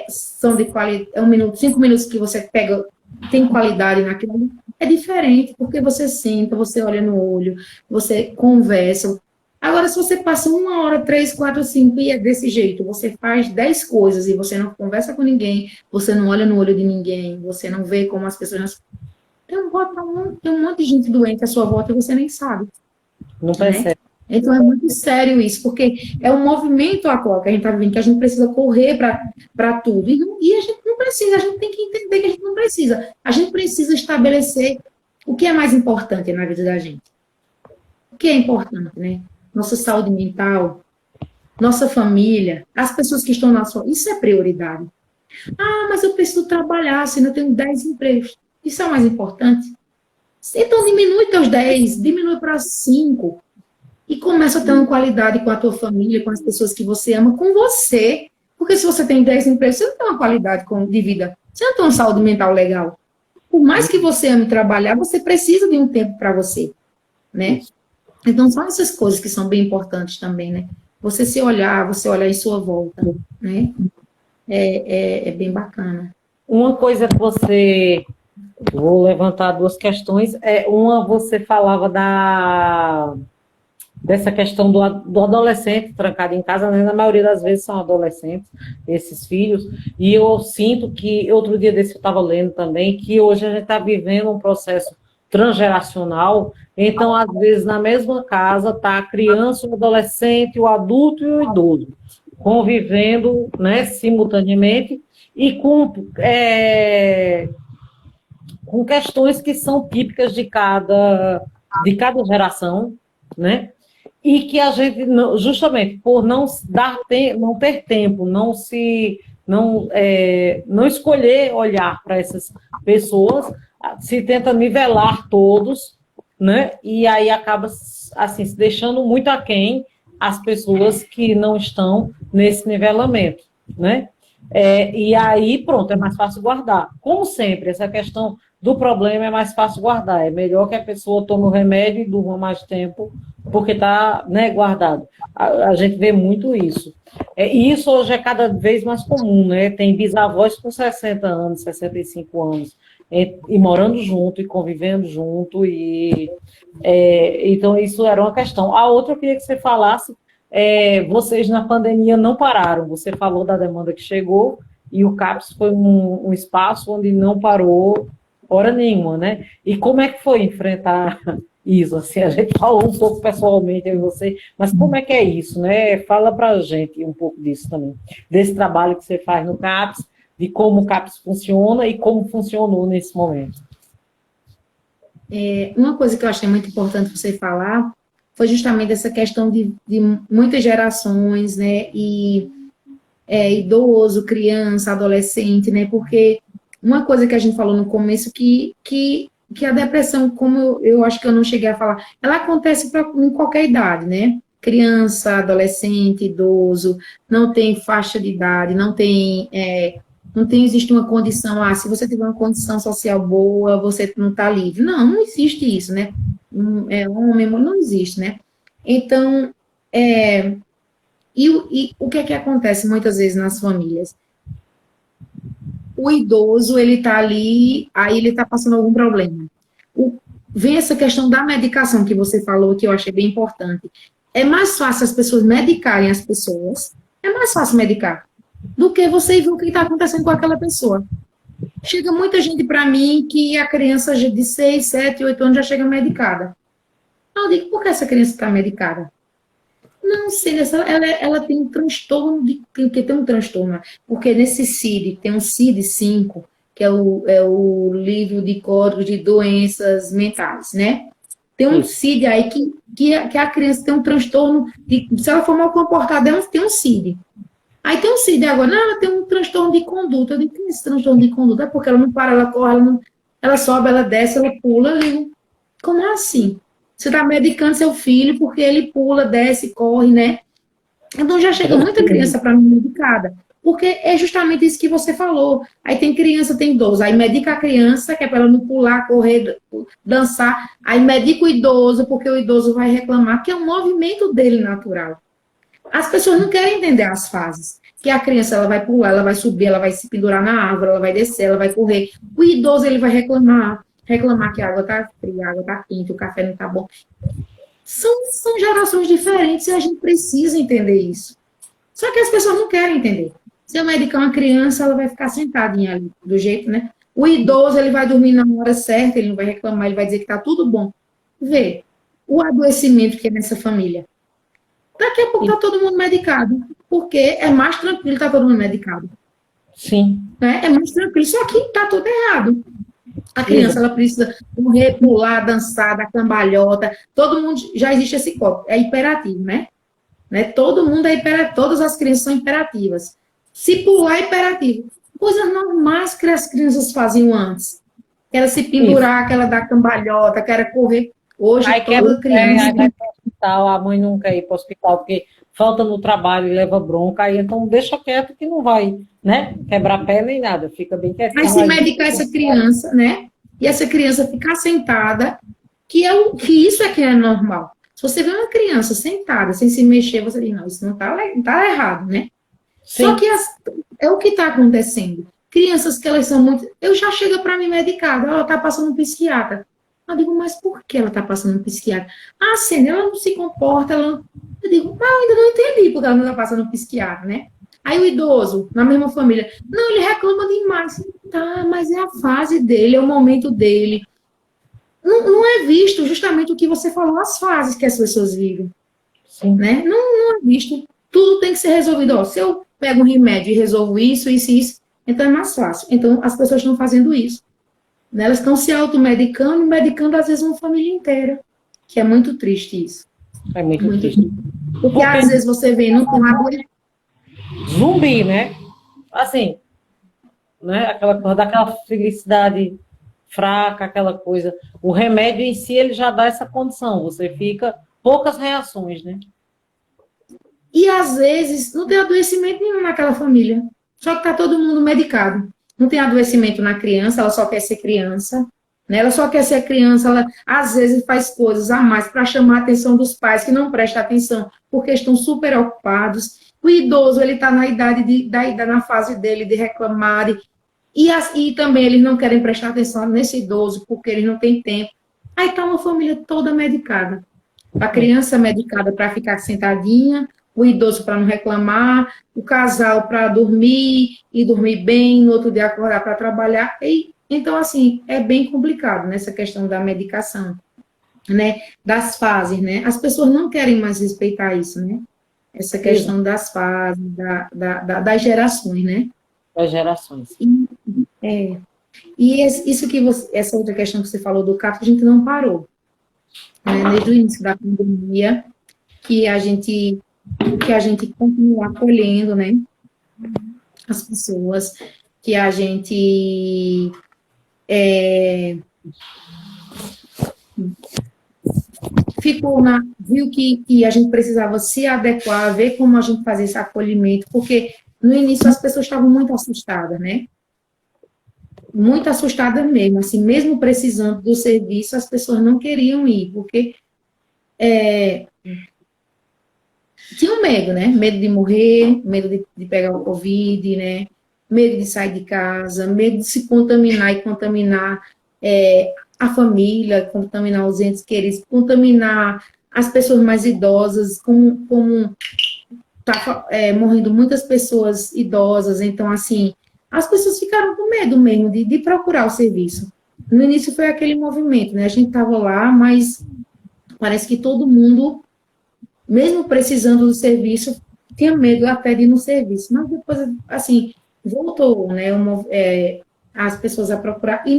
são de qualidade, 5 minutos que você pega, tem qualidade naquilo, é diferente, porque você senta, você olha no olho, você conversa. Agora, se você passa 1 hora, 3, 4, 5 e é desse jeito, você faz 10 coisas e você não conversa com ninguém, você não olha no olho de ninguém, você não vê como as pessoas... Tem um monte de gente doente à sua volta e você nem sabe. Não percebe. Né? Então, é muito sério isso, porque é um movimento atual que a gente está vivendo, que a gente precisa correr para tudo. E a gente não precisa, a gente tem que entender que a gente não precisa. A gente precisa estabelecer o que é mais importante na vida da gente. O que é importante, né? Nossa saúde mental, nossa família, as pessoas que estão na sua... Isso é prioridade. Mas eu preciso trabalhar, senão eu tenho 10 empregos. Isso é o mais importante. Então, diminui teus 10, diminui para 5. E começa a ter uma qualidade com a tua família, com as pessoas que você ama, com você. Porque se você tem 10 empregos, você não tem uma qualidade de vida. Você não tem uma saúde mental legal. Por mais que você ame trabalhar, você precisa de um tempo para você, né? Então, são essas coisas que são bem importantes também, né? Você olhar em sua volta, né? É bem bacana. Uma coisa que você... Vou levantar duas questões. Uma, você falava dessa questão do adolescente trancado em casa, né? Na maioria das vezes são adolescentes, esses filhos, e eu sinto que, outro dia desse eu estava lendo também, que hoje a gente está vivendo um processo transgeracional, então, às vezes, na mesma casa está a criança, o adolescente, o adulto e o idoso, convivendo, né, simultaneamente, e com questões que são típicas de cada geração, né? E que a gente, justamente por não ter tempo, não escolher olhar para essas pessoas, se tenta nivelar todos, né? E aí acaba assim se deixando muito aquém as pessoas que não estão nesse nivelamento, né? E aí, pronto, é mais fácil guardar. Como sempre, essa questão do problema é mais fácil guardar. É melhor que a pessoa tome o remédio e durma mais tempo, porque está, né, guardado. A gente vê muito isso. E isso hoje é cada vez mais comum, né? Tem bisavós com 60 anos, 65 anos, e morando junto, e convivendo junto, então isso era uma questão. A outra eu queria que você falasse, vocês na pandemia não pararam, você falou da demanda que chegou, e o CAPS foi um espaço onde não parou hora nenhuma, né? E como é que foi enfrentar isso? Assim, a gente falou um pouco pessoalmente, eu e você, mas como é que é isso, né? Fala para a gente um pouco disso também, desse trabalho que você faz no CAPS, de como o CAPS funciona e como funcionou nesse momento. Uma coisa que eu achei muito importante você falar foi justamente essa questão de muitas gerações, né? E idoso, criança, adolescente, né? Porque uma coisa que a gente falou no começo que a depressão, como eu acho que eu não cheguei a falar, ela acontece em qualquer idade, né? Criança, adolescente, idoso, não tem faixa de idade, existe uma condição, se você tiver uma condição social boa, você não está livre. Não existe isso, né? Homem, não existe, né? Então, e o que é que acontece muitas vezes nas famílias? O idoso, ele está ali, aí ele está passando algum problema. Vem essa questão da medicação que você falou, que eu achei bem importante. É mais fácil as pessoas medicarem as pessoas, é mais fácil medicar, do que você ver o que está acontecendo com aquela pessoa. Chega muita gente para mim que a criança de 6, 7, 8 anos já chega medicada. Eu digo, por que essa criança está medicada? Não sei, ela tem um transtorno, tem um transtorno, porque nesse CID, tem um CID-5, que é o livro de código de doenças mentais, né? Tem um CID aí que a criança tem um transtorno, se ela for mal comportada, ela tem um CID. Aí tem um CID agora, não, ela tem um transtorno de conduta. Eu digo, que é esse transtorno de conduta? É porque ela não para, ela corre, ela sobe, ela desce, ela pula. Eu digo, como assim? Você está medicando seu filho porque ele pula, desce, corre, né? Então já chega muita criança para mim medicada, porque é justamente isso que você falou. Aí tem criança, tem idoso, aí medica a criança, que é para ela não pular, correr, dançar, aí medica o idoso, porque o idoso vai reclamar, que é um movimento dele natural. As pessoas não querem entender as fases. Que a criança ela vai pular, ela vai subir, ela vai se pendurar na árvore, ela vai descer, ela vai correr. O idoso ele vai reclamar que a água está fria, a água está quente, o café não está bom. São gerações diferentes e a gente precisa entender isso. Só que as pessoas não querem entender. Se eu medicar uma criança, ela vai ficar sentadinha ali, do jeito, né? O idoso, ele vai dormir na hora certa, ele não vai reclamar, ele vai dizer que está tudo bom. Vê, o adoecimento que é nessa família. Daqui a pouco está todo mundo medicado, porque é mais tranquilo estar todo mundo medicado. Sim. Né? É mais tranquilo, só que está tudo errado. A criança, ela precisa correr, pular, dançar, dar cambalhota. Todo mundo, já existe esse código, é hiperativo, né? Todo mundo é hiperativo, todas as crianças são imperativas. Se pular é hiperativo. Coisas normais que as crianças faziam antes. Que era se pendurar, que ela dar cambalhota, que era correr. Hoje, aí toda criança... Aí vai para o hospital, a mãe não quer ir para o hospital porque falta no trabalho e leva bronca, aí então deixa quieto que não vai, né? Quebrar pé nem nada, fica bem quietinho. Aí se medicar essa criança, né? E essa criança ficar sentada, que isso é que é normal. Se você vê uma criança sentada, sem se mexer, você diz, não, isso não tá errado, né? Sim. Só que é o que está acontecendo. Crianças que elas são muito... Eu já chego para mim medicada, ela está passando um psiquiatra. Eu digo, mas por que ela está passando um psiquiatra? Ah, Sênia, ela não se comporta, ela... Eu digo, mas eu ainda não entendi porque ela não está passando um psiquiatra, né? Aí o idoso, na mesma família, não, ele reclama demais. Tá, mas é a fase dele, é o momento dele. Não é visto justamente o que você falou, as fases que as pessoas vivem. Sim. Né? Não é visto. Tudo tem que ser resolvido. Ó, se eu pego um remédio e resolvo isso, então é mais fácil. Então as pessoas estão fazendo isso. Né? Elas estão se automedicando, medicando às vezes uma família inteira. Que é muito triste isso. É muito triste. Porque às vezes você vê, não tem água. Zumbi, né? Assim, né? Aquela coisa daquela felicidade fraca, aquela coisa. O remédio em si, ele já dá essa condição. Você fica poucas reações, né? E às vezes não tem adoecimento nenhum naquela família. Só que está todo mundo medicado. Não tem adoecimento na criança, ela só quer ser criança. Né? Ela só quer ser criança, ela às vezes faz coisas a mais para chamar a atenção dos pais que não prestam atenção, porque estão super ocupados. O idoso, ele está na idade, na fase dele de reclamar, e também eles não querem prestar atenção nesse idoso, porque ele não tem tempo. Aí está uma família toda medicada. A criança medicada para ficar sentadinha, o idoso para não reclamar, o casal para dormir, e dormir bem, no outro dia acordar para trabalhar. Então, assim, é bem complicado nessa questão da medicação, né? Das fases, né? As pessoas não querem mais respeitar isso, né? Essa questão das fases, das gerações, né? Das gerações. Isso que essa outra questão que você falou do CAP, a gente não parou. Né? Desde o início da pandemia, que a gente continua acolhendo, né? As pessoas, que a gente viu que a gente precisava se adequar, ver como a gente fazia esse acolhimento, porque no início as pessoas estavam muito assustadas, né? Muito assustadas mesmo, assim, mesmo precisando do serviço, as pessoas não queriam ir, porque tinham medo, né? Medo de morrer, medo de pegar o Covid, né? Medo de sair de casa, medo de se contaminar e contaminar a família, contaminar os entes queridos, contaminar as pessoas mais idosas, como tá morrendo muitas pessoas idosas, então, assim, as pessoas ficaram com medo mesmo de procurar o serviço. No início foi aquele movimento, né? A gente estava lá, mas parece que todo mundo, mesmo precisando do serviço, tinha medo até de ir no serviço. Mas depois, assim, voltou, né? as pessoas a procurar, e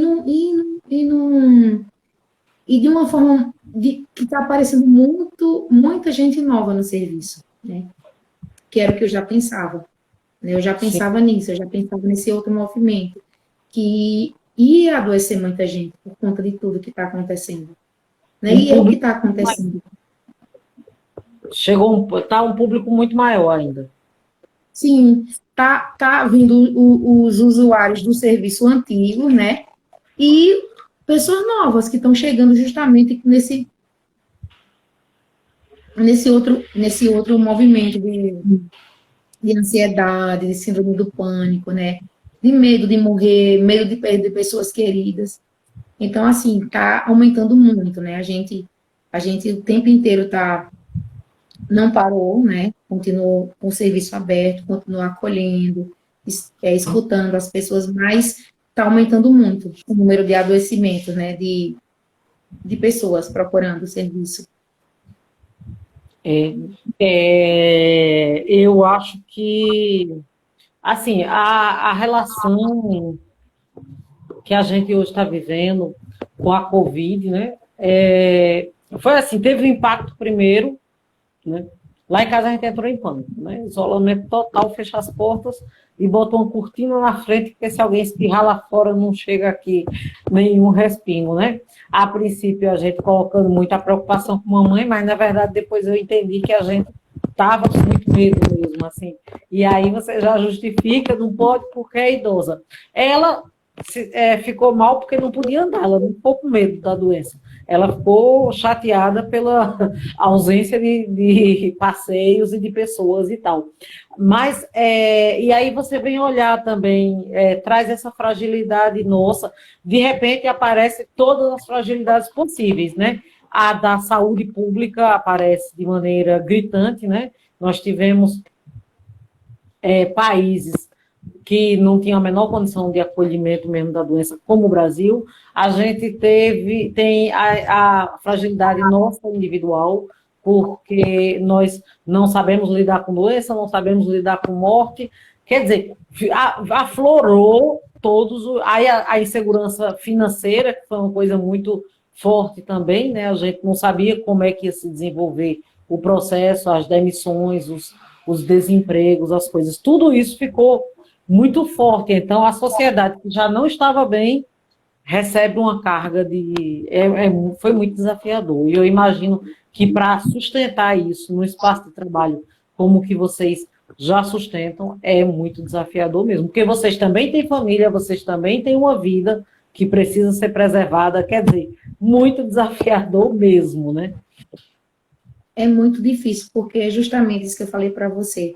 de uma forma que está aparecendo muita gente nova no serviço, né? Que era o que eu já pensava. Né? Eu já Sim. pensava nisso, eu já pensava nesse outro movimento, que ia adoecer muita gente por conta de tudo que está acontecendo. Né? Um E é o que público, está acontecendo. tá um público muito maior ainda. Sim, tá vindo os usuários do serviço antigo, né? E pessoas novas que estão chegando justamente nesse outro movimento de ansiedade, de síndrome do pânico, né? De medo de morrer, medo de perder pessoas queridas. Então, assim, tá aumentando muito, né? A gente o tempo inteiro não parou, né? Continuou com o serviço aberto, continuou acolhendo, escutando as pessoas, mas está aumentando muito o número de adoecimentos, né? De pessoas procurando o serviço. Eu acho que, assim, a relação que a gente hoje está vivendo com a Covid, né? Foi assim, teve um impacto primeiro, né? Lá em casa a gente entrou em pânico, né? Isolamento total, fechar as portas e botou uma cortina na frente, porque se alguém espirrar lá fora não chega aqui nenhum respingo, né? A princípio a gente colocando muita preocupação com a mamãe, mas na verdade depois eu entendi que a gente estava com muito medo mesmo, assim. E aí você já justifica, não pode porque é idosa. Ela ficou mal porque não podia andar, ela não ficou com medo da doença. Ela ficou chateada pela ausência de passeios e de pessoas e tal. Mas, e aí você vem olhar também, traz essa fragilidade nossa, de repente aparece todas as fragilidades possíveis, né? A da saúde pública aparece de maneira gritante, né? Nós tivemos países que não tinham a menor condição de acolhimento mesmo da doença, como o Brasil. A gente tem a fragilidade nossa individual, porque nós não sabemos lidar com doença, não sabemos lidar com morte. Quer dizer, aflorou a insegurança financeira, que foi uma coisa muito forte também, né? A gente não sabia como é que ia se desenvolver o processo, as demissões, os desempregos, as coisas. Tudo isso ficou muito forte. Então, a sociedade que já não estava bem recebe uma carga foi muito desafiador. E eu imagino que para sustentar isso no espaço de trabalho como que vocês já sustentam, é muito desafiador mesmo. Porque vocês também têm família, vocês também têm uma vida que precisa ser preservada. Quer dizer, muito desafiador mesmo, né? É muito difícil, porque é justamente isso que eu falei para você.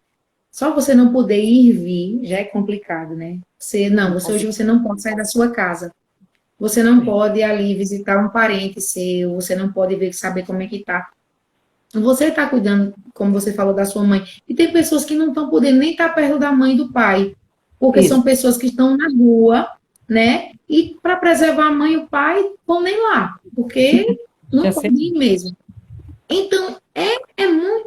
Só você não poder ir e vir já é complicado, né? Hoje você não pode sair da sua casa. Você não pode ir ali visitar um parente seu, você não pode ver, saber como é que tá. Você está cuidando, como você falou, da sua mãe. E tem pessoas que não estão podendo nem estar perto da mãe e do pai, porque Isso. são pessoas que estão na rua, né? E para preservar a mãe e o pai, vão nem lá, porque não pode ir mesmo. Então,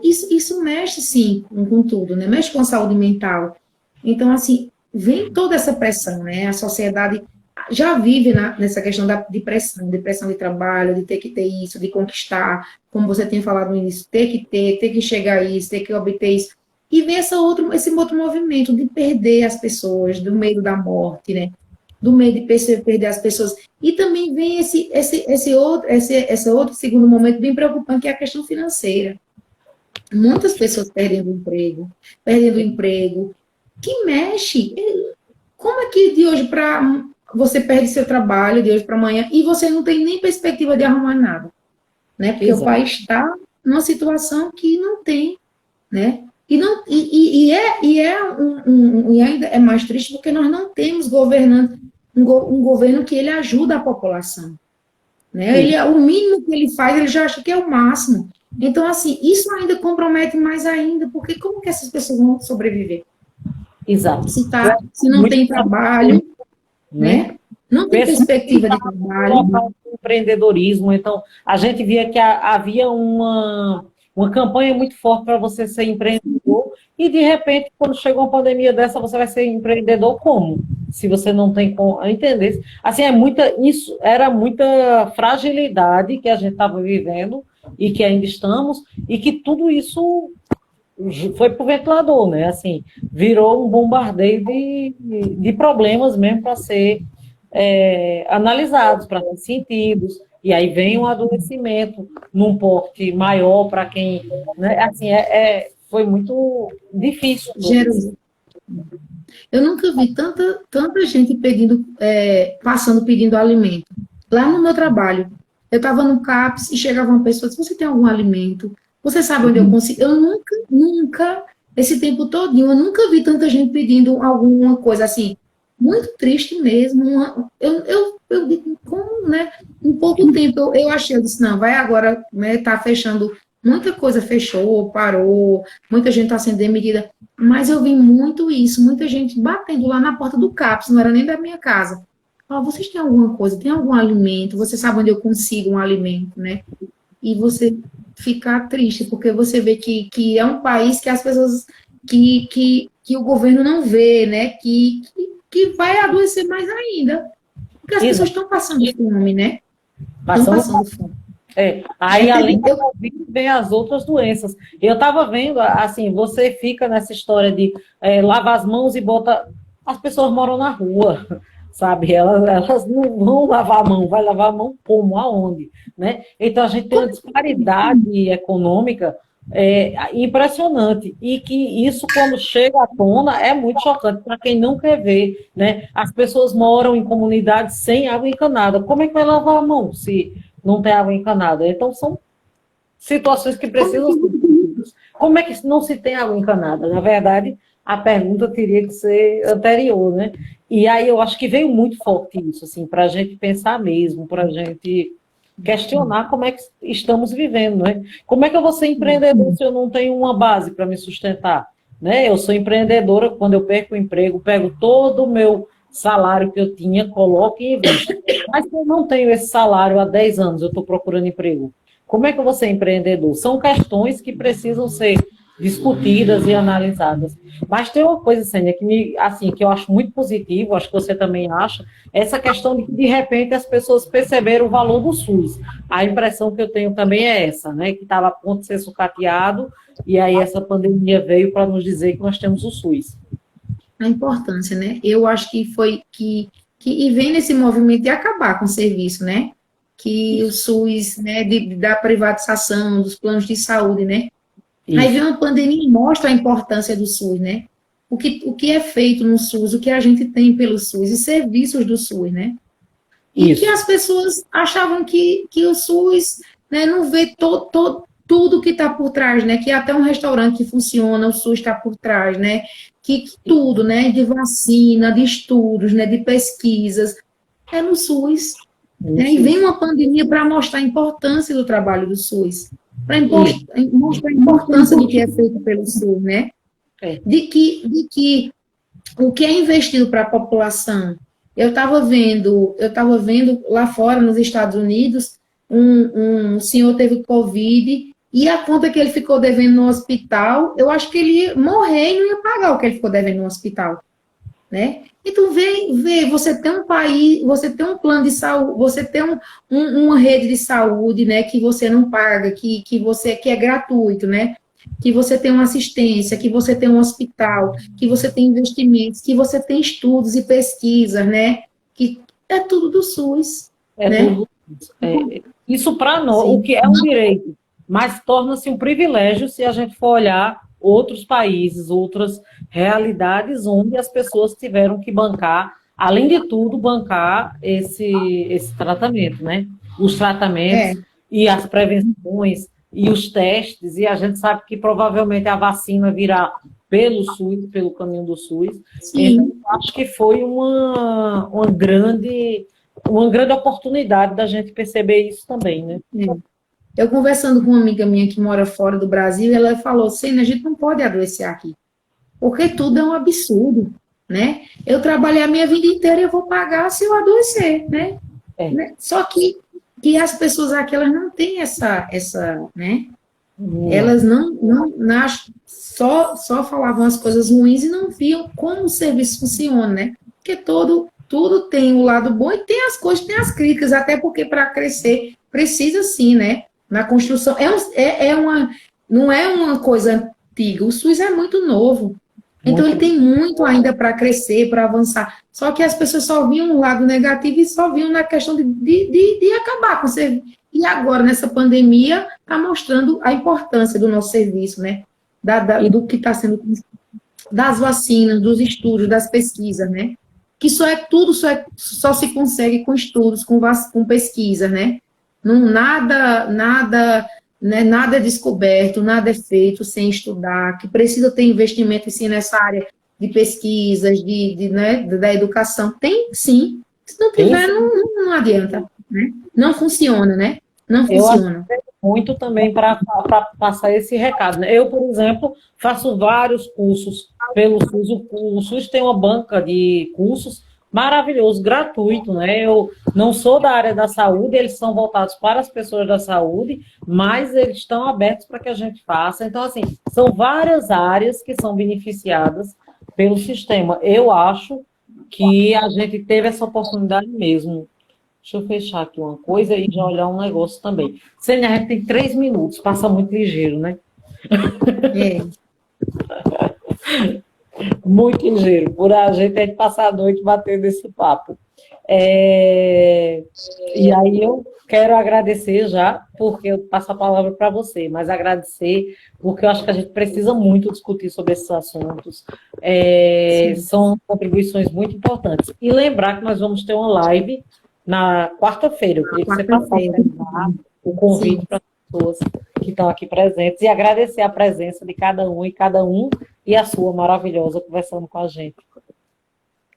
isso mexe, sim, com tudo, né? Mexe com a saúde mental. Então, assim, vem toda essa pressão, né? A sociedade já vive nessa questão da depressão de trabalho, de ter que ter isso, de conquistar, como você tinha falado no início, ter que chegar a isso, ter que obter isso. E vem esse outro movimento de perder as pessoas, do medo da morte, né? Do medo de perder as pessoas. E também vem esse outro segundo momento bem preocupante, que é a questão financeira. Muitas pessoas perdendo emprego, que mexe. Como é que de hoje para você perde seu trabalho, de hoje para amanhã, e você não tem nem perspectiva de arrumar nada, né? Porque Exato. o país está numa situação que não tem, né? E ainda é mais triste porque nós não temos um governo que ele ajuda a população, né? O mínimo que ele faz, ele já acha que é o máximo. Então, assim, isso ainda compromete mais ainda, porque como que essas pessoas vão sobreviver? Exato. Se não tem trabalho, né? Não tem perspectiva de trabalho. Empreendedorismo. Então, a gente via que havia uma campanha muito forte para você ser empreendedor, e de repente, quando chegou uma pandemia dessa, você vai ser empreendedor como? se você não tem como entender. Assim, isso era muita fragilidade que a gente estava vivendo e que ainda estamos, e que tudo isso foi para o ventilador, né? Assim, virou um bombardeio de problemas mesmo para ser analisados, para ser sentidos. E aí vem um adoecimento num porte maior para quem, né? Assim, foi muito difícil. Jerusa, eu nunca vi tanta gente passando pedindo alimento. Lá no meu trabalho, eu estava no CAPS e chegava uma pessoa e disse, você tem algum alimento? Você sabe onde eu consigo? Eu nunca, esse tempo todinho, eu nunca vi tanta gente pedindo alguma coisa assim. Muito triste mesmo. Eu digo, como, né? Em pouco tempo eu achei, eu disse, não, vai agora, né? Tá fechando, muita coisa fechou, parou, muita gente está sendo demitida. Mas eu vi muito isso, muita gente batendo lá na porta do CAPS, não era nem da minha casa. Ó, vocês têm alguma coisa, tem algum alimento? Você sabe onde eu consigo um alimento, né? E você ficar triste, porque você vê que é um país que as pessoas, que o governo não vê, né? Que vai adoecer mais ainda. Porque as pessoas estão passando fome, né? Estão passando fome. Aí, além do Covid, vem as outras doenças. Eu estava vendo, assim, você fica nessa história de lavar as mãos e bota. As pessoas moram na rua, sabe? Elas não vão lavar a mão, vai lavar a mão como? Aonde? Né? Então, a gente tem uma disparidade econômica impressionante. E que isso, quando chega à tona, é muito chocante para quem não quer ver. Né? As pessoas moram em comunidades sem água encanada. Como é que vai lavar a mão se não tem água encanada? Então, são situações que precisam ser discutidas. Como é que não se tem água encanada? Na verdade, a pergunta teria que ser anterior, né? E aí eu acho que veio muito forte isso, assim, para a gente pensar mesmo, para a gente questionar como é que estamos vivendo, né? Como é que eu vou ser empreendedor se eu não tenho uma base para me sustentar? Né? Eu sou empreendedora, quando eu perco o emprego, pego todo o meu salário que eu tinha, coloco e invisto. Mas se eu não tenho esse salário há 10 anos, eu estou procurando emprego. Como é que eu vou ser empreendedor? São questões que precisam ser discutidas e analisadas. Mas tem uma coisa, Sênia, que eu acho muito positivo, acho que você também acha, essa questão de que, de repente, as pessoas perceberam o valor do SUS. A impressão que eu tenho também é essa, né, que estava a ponto de ser sucateado, e aí essa pandemia veio para nos dizer que nós temos o SUS. A importância, né? Eu acho que foi e vem nesse movimento de acabar com o serviço, né? Que o SUS, né, da privatização dos planos de saúde, né? Isso. Aí vem uma pandemia e mostra a importância do SUS, né? O que é feito no SUS, o que a gente tem pelo SUS, e serviços do SUS, né? E que as pessoas achavam que o SUS, né, não vê tudo que está por trás, né? Que até um restaurante que funciona, o SUS está por trás, né? Que tudo, né? De vacina, de estudos, né? De pesquisas, é no SUS. Né? E vem uma pandemia para mostrar a importância do trabalho do SUS, para mostrar a importância do que é feito pelo SUS, né? De que o que é investido para a população. Eu estava vendo lá fora, nos Estados Unidos, um senhor teve Covid e a conta que ele ficou devendo no hospital, eu acho que ele ia morrer e não ia pagar o que ele ficou devendo no hospital. Né? Então, vê, você tem um país, você tem um plano de saúde, você tem uma rede de saúde, né, que você não paga, que é gratuito, né? Que você tem uma assistência, que você tem um hospital, que você tem investimentos, que você tem estudos e pesquisas, né? Que é tudo do SUS. Né? Tudo. Isso para nós, o que é um direito, mas torna-se um privilégio se a gente for olhar outros países, outras realidades onde as pessoas tiveram que bancar, além de tudo, bancar esse tratamento, né? Os tratamentos e as prevenções e os testes, e a gente sabe que provavelmente a vacina virá pelo SUS, pelo caminho do SUS. Sim. Então, acho que foi uma grande oportunidade da gente perceber isso também, né? Eu conversando com uma amiga minha que mora fora do Brasil, ela falou, Sênia, a gente não pode adoecer aqui, porque tudo é um absurdo, né? Eu trabalhei a minha vida inteira e eu vou pagar se eu adoecer, né? Só que as pessoas aqui, elas não têm essa né? Elas não só falavam as coisas ruins e não viam como o serviço funciona, né? porque tudo tem o lado bom e tem as coisas, tem as críticas, até porque para crescer precisa sim, né? Na construção, não é uma coisa antiga, o SUS é muito novo, então ele Muito tem muito ainda para crescer, para avançar. Só que as pessoas só viam o lado negativo e só viam na questão de acabar com o serviço. E agora, nessa pandemia, está mostrando a importância do nosso serviço, né? e Do que está sendo, das vacinas, dos estudos, das pesquisas, né? Que só se consegue com estudos, com pesquisas, né? Não, nada é descoberto, nada é feito sem estudar, que precisa ter investimento assim, nessa área de pesquisas, né, da educação. Tem, sim. Se não tem tiver, não adianta, né? Não funciona, né? Não Eu funciona. muito também para passar esse recado, né? Eu, por exemplo, faço vários cursos pelo SUS. O SUS tem uma banca de cursos maravilhoso, gratuito, né? Eu não sou da área da saúde, eles são voltados para as pessoas da saúde, mas eles estão abertos para que a gente faça. Então, assim, são várias áreas que são beneficiadas pelo sistema. Eu acho que a gente teve essa oportunidade mesmo. Deixa eu fechar aqui uma coisa e já olhar um negócio também. Sênia, a gente tem 3 minutos, passa muito ligeiro, né? É. Muito ligeiro. Por a gente tem que passar a noite batendo esse papo. E aí eu quero agradecer já, porque eu passo a palavra para você, mas agradecer, porque eu acho que a gente precisa muito discutir sobre esses assuntos. São contribuições muito importantes. E lembrar que nós vamos ter uma live na quarta-feira. Eu queria que você passasse o convite para as pessoas que estão aqui presentes e agradecer a presença de cada um e a sua maravilhosa conversando com a gente.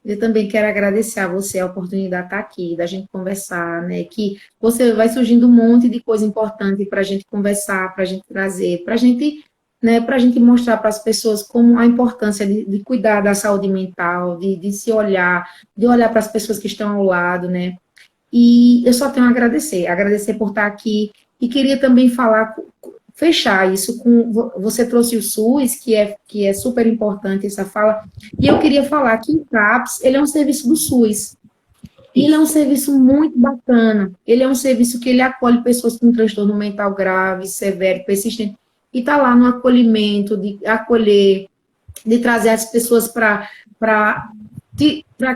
Eu também quero agradecer a você a oportunidade de estar aqui, da gente conversar, né? Que você vai surgindo um monte de coisa importante para a gente conversar, para a gente trazer, para a gente, né? Para a gente mostrar para as pessoas como a importância de cuidar da saúde mental, de se olhar, de olhar para as pessoas que estão ao lado, né? E eu só tenho a agradecer por estar aqui e queria também falar, fechar isso com, você trouxe o SUS, que é super importante essa fala, e eu queria falar que o CAPS, ele é um serviço do SUS, e ele é um serviço muito bacana, ele é um serviço que ele acolhe pessoas com transtorno mental grave, severo, persistente, e está lá no acolhimento, de acolher, de trazer as pessoas para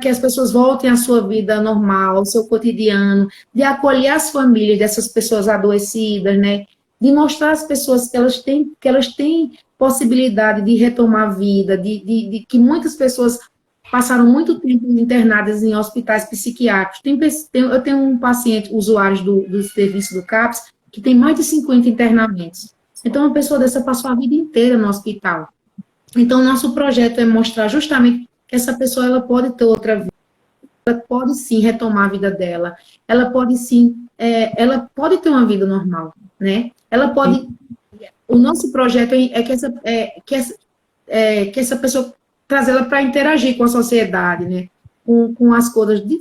que as pessoas voltem à sua vida normal, ao seu cotidiano, de acolher as famílias dessas pessoas adoecidas, né? De mostrar às pessoas que elas têm possibilidade de retomar a vida, de que muitas pessoas passaram muito tempo internadas em hospitais psiquiátricos. Eu tenho um paciente, usuário do serviço do CAPS, que tem mais de 50 internamentos. Então, uma pessoa dessa passou a vida inteira no hospital. Então, nosso projeto é mostrar justamente que essa pessoa ela pode ter outra vida, ela pode sim retomar a vida dela, ela pode sim, ela pode ter uma vida normal, né? Ela pode. O nosso projeto é que essa pessoa trazer ela para interagir com a sociedade, né? Com as coisas, de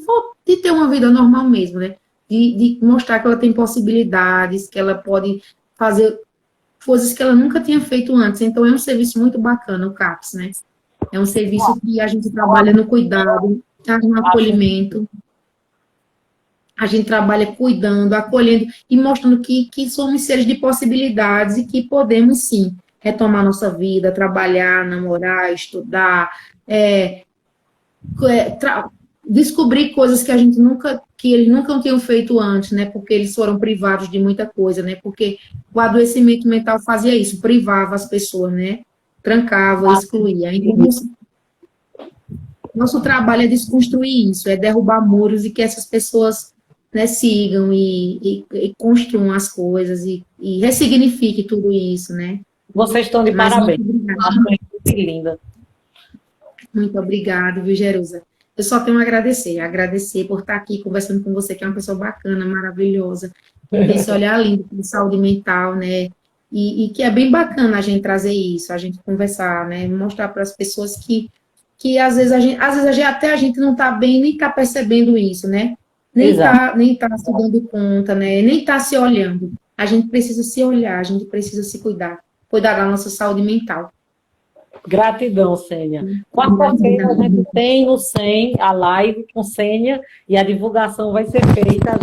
ter uma vida normal mesmo, né? De mostrar que ela tem possibilidades, que ela pode fazer coisas que ela nunca tinha feito antes. Então, é um serviço muito bacana, o CAPS, né? É um serviço que a gente trabalha no cuidado, no acolhimento. A gente trabalha cuidando, acolhendo e mostrando que somos seres de possibilidades e que podemos, sim, retomar nossa vida, trabalhar, namorar, estudar, descobrir coisas que que eles nunca tinham feito antes, né? Porque eles foram privados de muita coisa, né? Porque o adoecimento mental fazia isso, privava as pessoas, né? Trancava, excluía. Então, nosso trabalho é desconstruir isso, é derrubar muros e que essas pessoas, né, sigam e construam as coisas e ressignifiquem tudo isso, né? Vocês estão de Mas parabéns. muito Muito linda. Muito obrigada, viu, Jerusa? Eu só tenho a agradecer por estar aqui conversando com você, que é uma pessoa bacana, maravilhosa, que tem esse olhar lindo de saúde mental, né? E que é bem bacana a gente trazer isso, a gente conversar, né? Mostrar para as pessoas que até a gente não está bem, nem está percebendo isso, né? Nem tá se dando conta, né? Nem está se olhando. A gente precisa se olhar, a gente precisa se cuidar da nossa saúde mental. Gratidão, Sênia. Quarta-feira a gente tem no 100 a live com Sênia e a divulgação vai ser feita